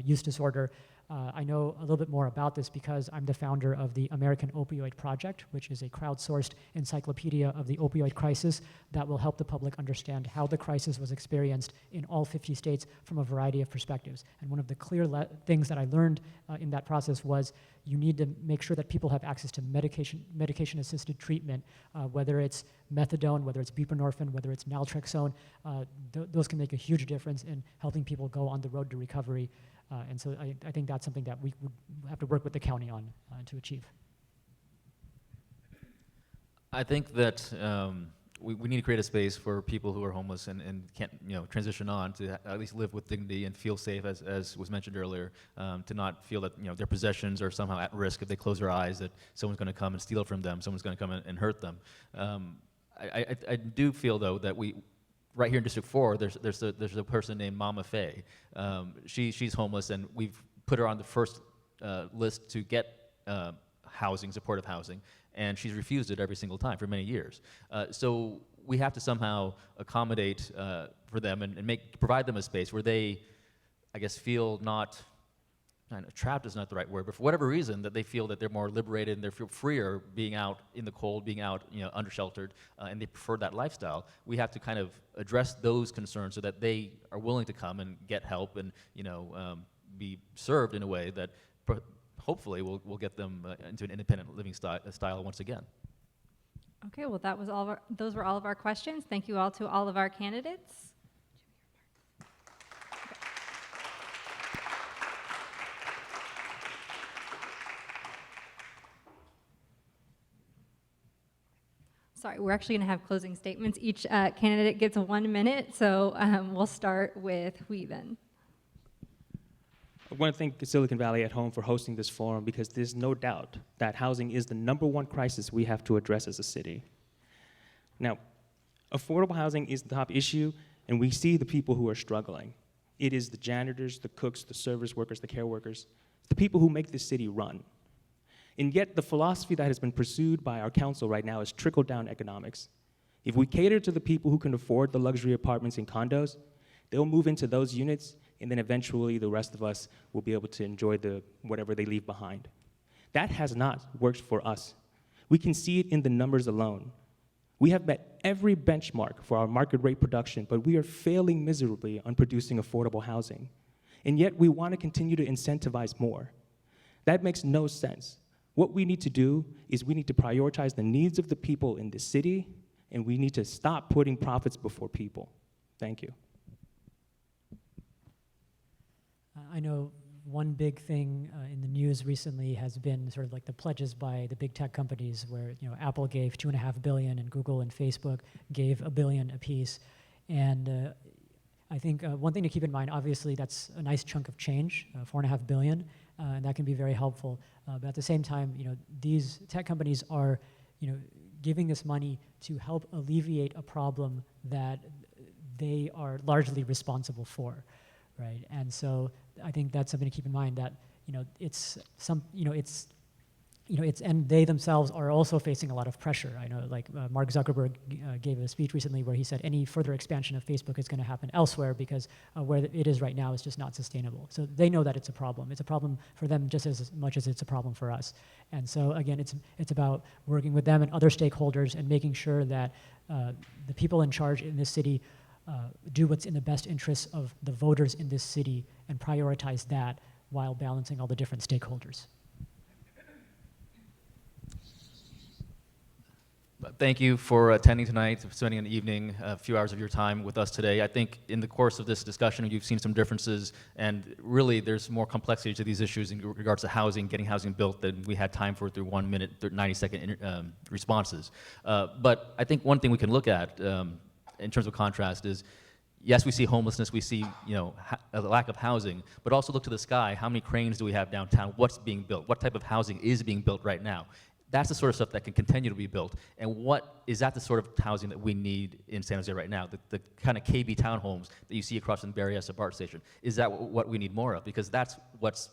use disorder, I know a little bit more about this because I'm the founder of the American Opioid Project, which is a crowdsourced encyclopedia of the opioid crisis that will help the public understand how the crisis was experienced in all 50 states from a variety of perspectives. And one of the clear things that I learned in that process was you need to make sure that people have access to medication-assisted treatment, whether it's methadone, whether it's buprenorphine, whether it's naltrexone. Those can make a huge difference in helping people go on the road to recovery. And so I think that's something that we would have to work with the county on to achieve. I think that we need to create a space for people who are homeless and can't, transition on to at least live with dignity and feel safe, as was mentioned earlier, to not feel that, their possessions are somehow at risk if they close their eyes, that someone's going to come and steal it from them, someone's going to come and hurt them. I do feel, though, that right here in District 4, there's a person named Mama Faye. She's homeless, and we've put her on the first list to get housing, supportive housing, and she's refused it every single time for many years. So we have to somehow accommodate for them and provide them a space where they, I guess, feel not, trapped is not the right word, but for whatever reason, that they feel that they're more liberated and they feel freer being out in the cold, being out, undersheltered, and they prefer that lifestyle. We have to kind of address those concerns so that they are willing to come and get help and, be served in a way that hopefully will get them into an independent living style once again. Okay, well, those were all of our questions. Thank you all to all of our candidates. Sorry, we're actually going to have closing statements. Each candidate gets 1 minute, so we'll start with Hui then. I want to thank Silicon Valley at Home for hosting this forum, because there's no doubt that housing is the #1 crisis we have to address as a city. Now, affordable housing is the top issue, and we see the people who are struggling. It is the janitors, the cooks, the service workers, the care workers, the people who make this city run. And yet the philosophy that has been pursued by our council right now is trickle-down economics. If we cater to the people who can afford the luxury apartments and condos, they'll move into those units, and then eventually the rest of us will be able to enjoy whatever they leave behind. That has not worked for us. We can see it in the numbers alone. We have met every benchmark for our market rate production, but we are failing miserably on producing affordable housing. And yet we want to continue to incentivize more. That makes no sense. What we need to do is we need to prioritize the needs of the people in this city, and we need to stop putting profits before people. Thank you. I know one big thing in the news recently has been sort of like the pledges by the big tech companies, where Apple gave $2.5 billion and Google and Facebook gave $1 billion apiece. And I think one thing to keep in mind, obviously that's a nice chunk of change, $4.5 billion, and that can be very helpful. But at the same time, these tech companies are, giving this money to help alleviate a problem that they are largely responsible for, right? And so I think that's something to keep in mind, that and they themselves are also facing a lot of pressure. I know, like Mark Zuckerberg gave a speech recently where he said any further expansion of Facebook is going to happen elsewhere, because where it is right now is just not sustainable. So they know that it's a problem. It's a problem for them just as much as it's a problem for us. And so again, it's about working with them and other stakeholders and making sure that the people in charge in this city do what's in the best interests of the voters in this city and prioritize that while balancing all the different stakeholders. Thank you for attending tonight, for spending an evening, a few hours of your time with us today. I think in the course of this discussion, you've seen some differences, and really there's more complexity to these issues in regards to housing, getting housing built, than we had time for through 1 minute, 90-second responses. But I think one thing we can look at in terms of contrast is, yes, we see homelessness, we see a lack of housing, but also look to the sky. How many cranes do we have downtown? What's being built? What type of housing is being built right now? That's the sort of stuff that can continue to be built. And is that the sort of housing that we need in San Jose right now? The kind of KB townhomes that you see across from Berryessa BART station. Is that what we need more of? Because that's what's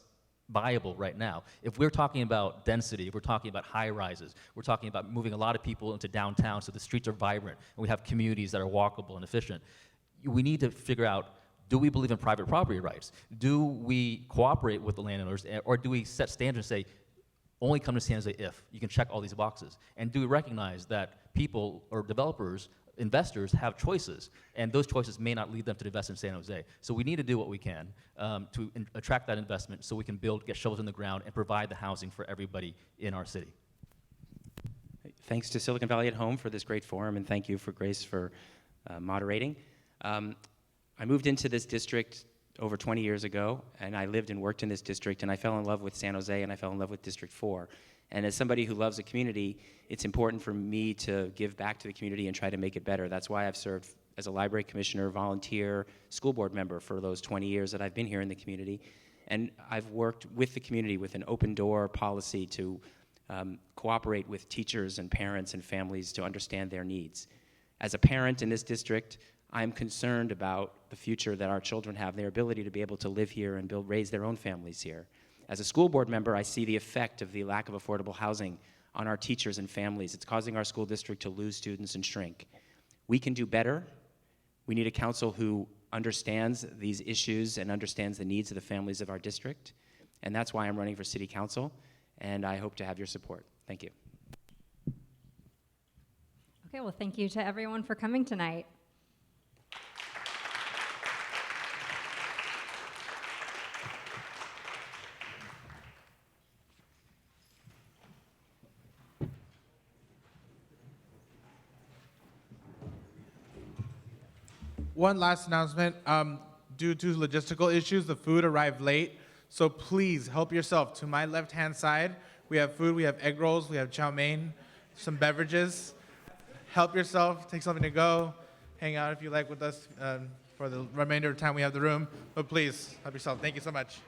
viable right now. If we're talking about density, if we're talking about high rises, we're talking about moving a lot of people into downtown so the streets are vibrant and we have communities that are walkable and efficient, we need to figure out, do we believe in private property rights? Do we cooperate with the landowners, or do we set standards and say, only come to San Jose if you can check all these boxes? And do we recognize that people or developers, investors have choices, and those choices may not lead them to invest in San Jose? So we need to do what we can to attract that investment so we can get shovels in the ground and provide the housing for everybody in our city. Thanks to Silicon Valley at Home for this great forum, and thank you for Grace for moderating. I moved into this district over 20 years ago, and I lived and worked in this district, and I fell in love with San Jose, and I fell in love with District 4. And as somebody who loves the community, it's important for me to give back to the community and try to make it better. That's why I've served as a library commissioner, volunteer, school board member for those 20 years that I've been here in the community. And I've worked with the community with an open door policy to cooperate with teachers and parents and families to understand their needs. As a parent in this district, I'm concerned about the future that our children have, their ability to be able to live here and raise their own families here. As a school board member, I see the effect of the lack of affordable housing on our teachers and families. It's causing our school district to lose students and shrink. We can do better. We need a council who understands these issues and understands the needs of the families of our district. And that's why I'm running for city council, and I hope to have your support. Thank you. Okay, well, thank you to everyone for coming tonight. One last announcement. Due to logistical issues, the food arrived late. So please help yourself. To my left-hand side, we have food. We have egg rolls. We have chow mein, some beverages. Help yourself. Take something to go. Hang out if you like with us for the remainder of the time we have the room. But please help yourself. Thank you so much.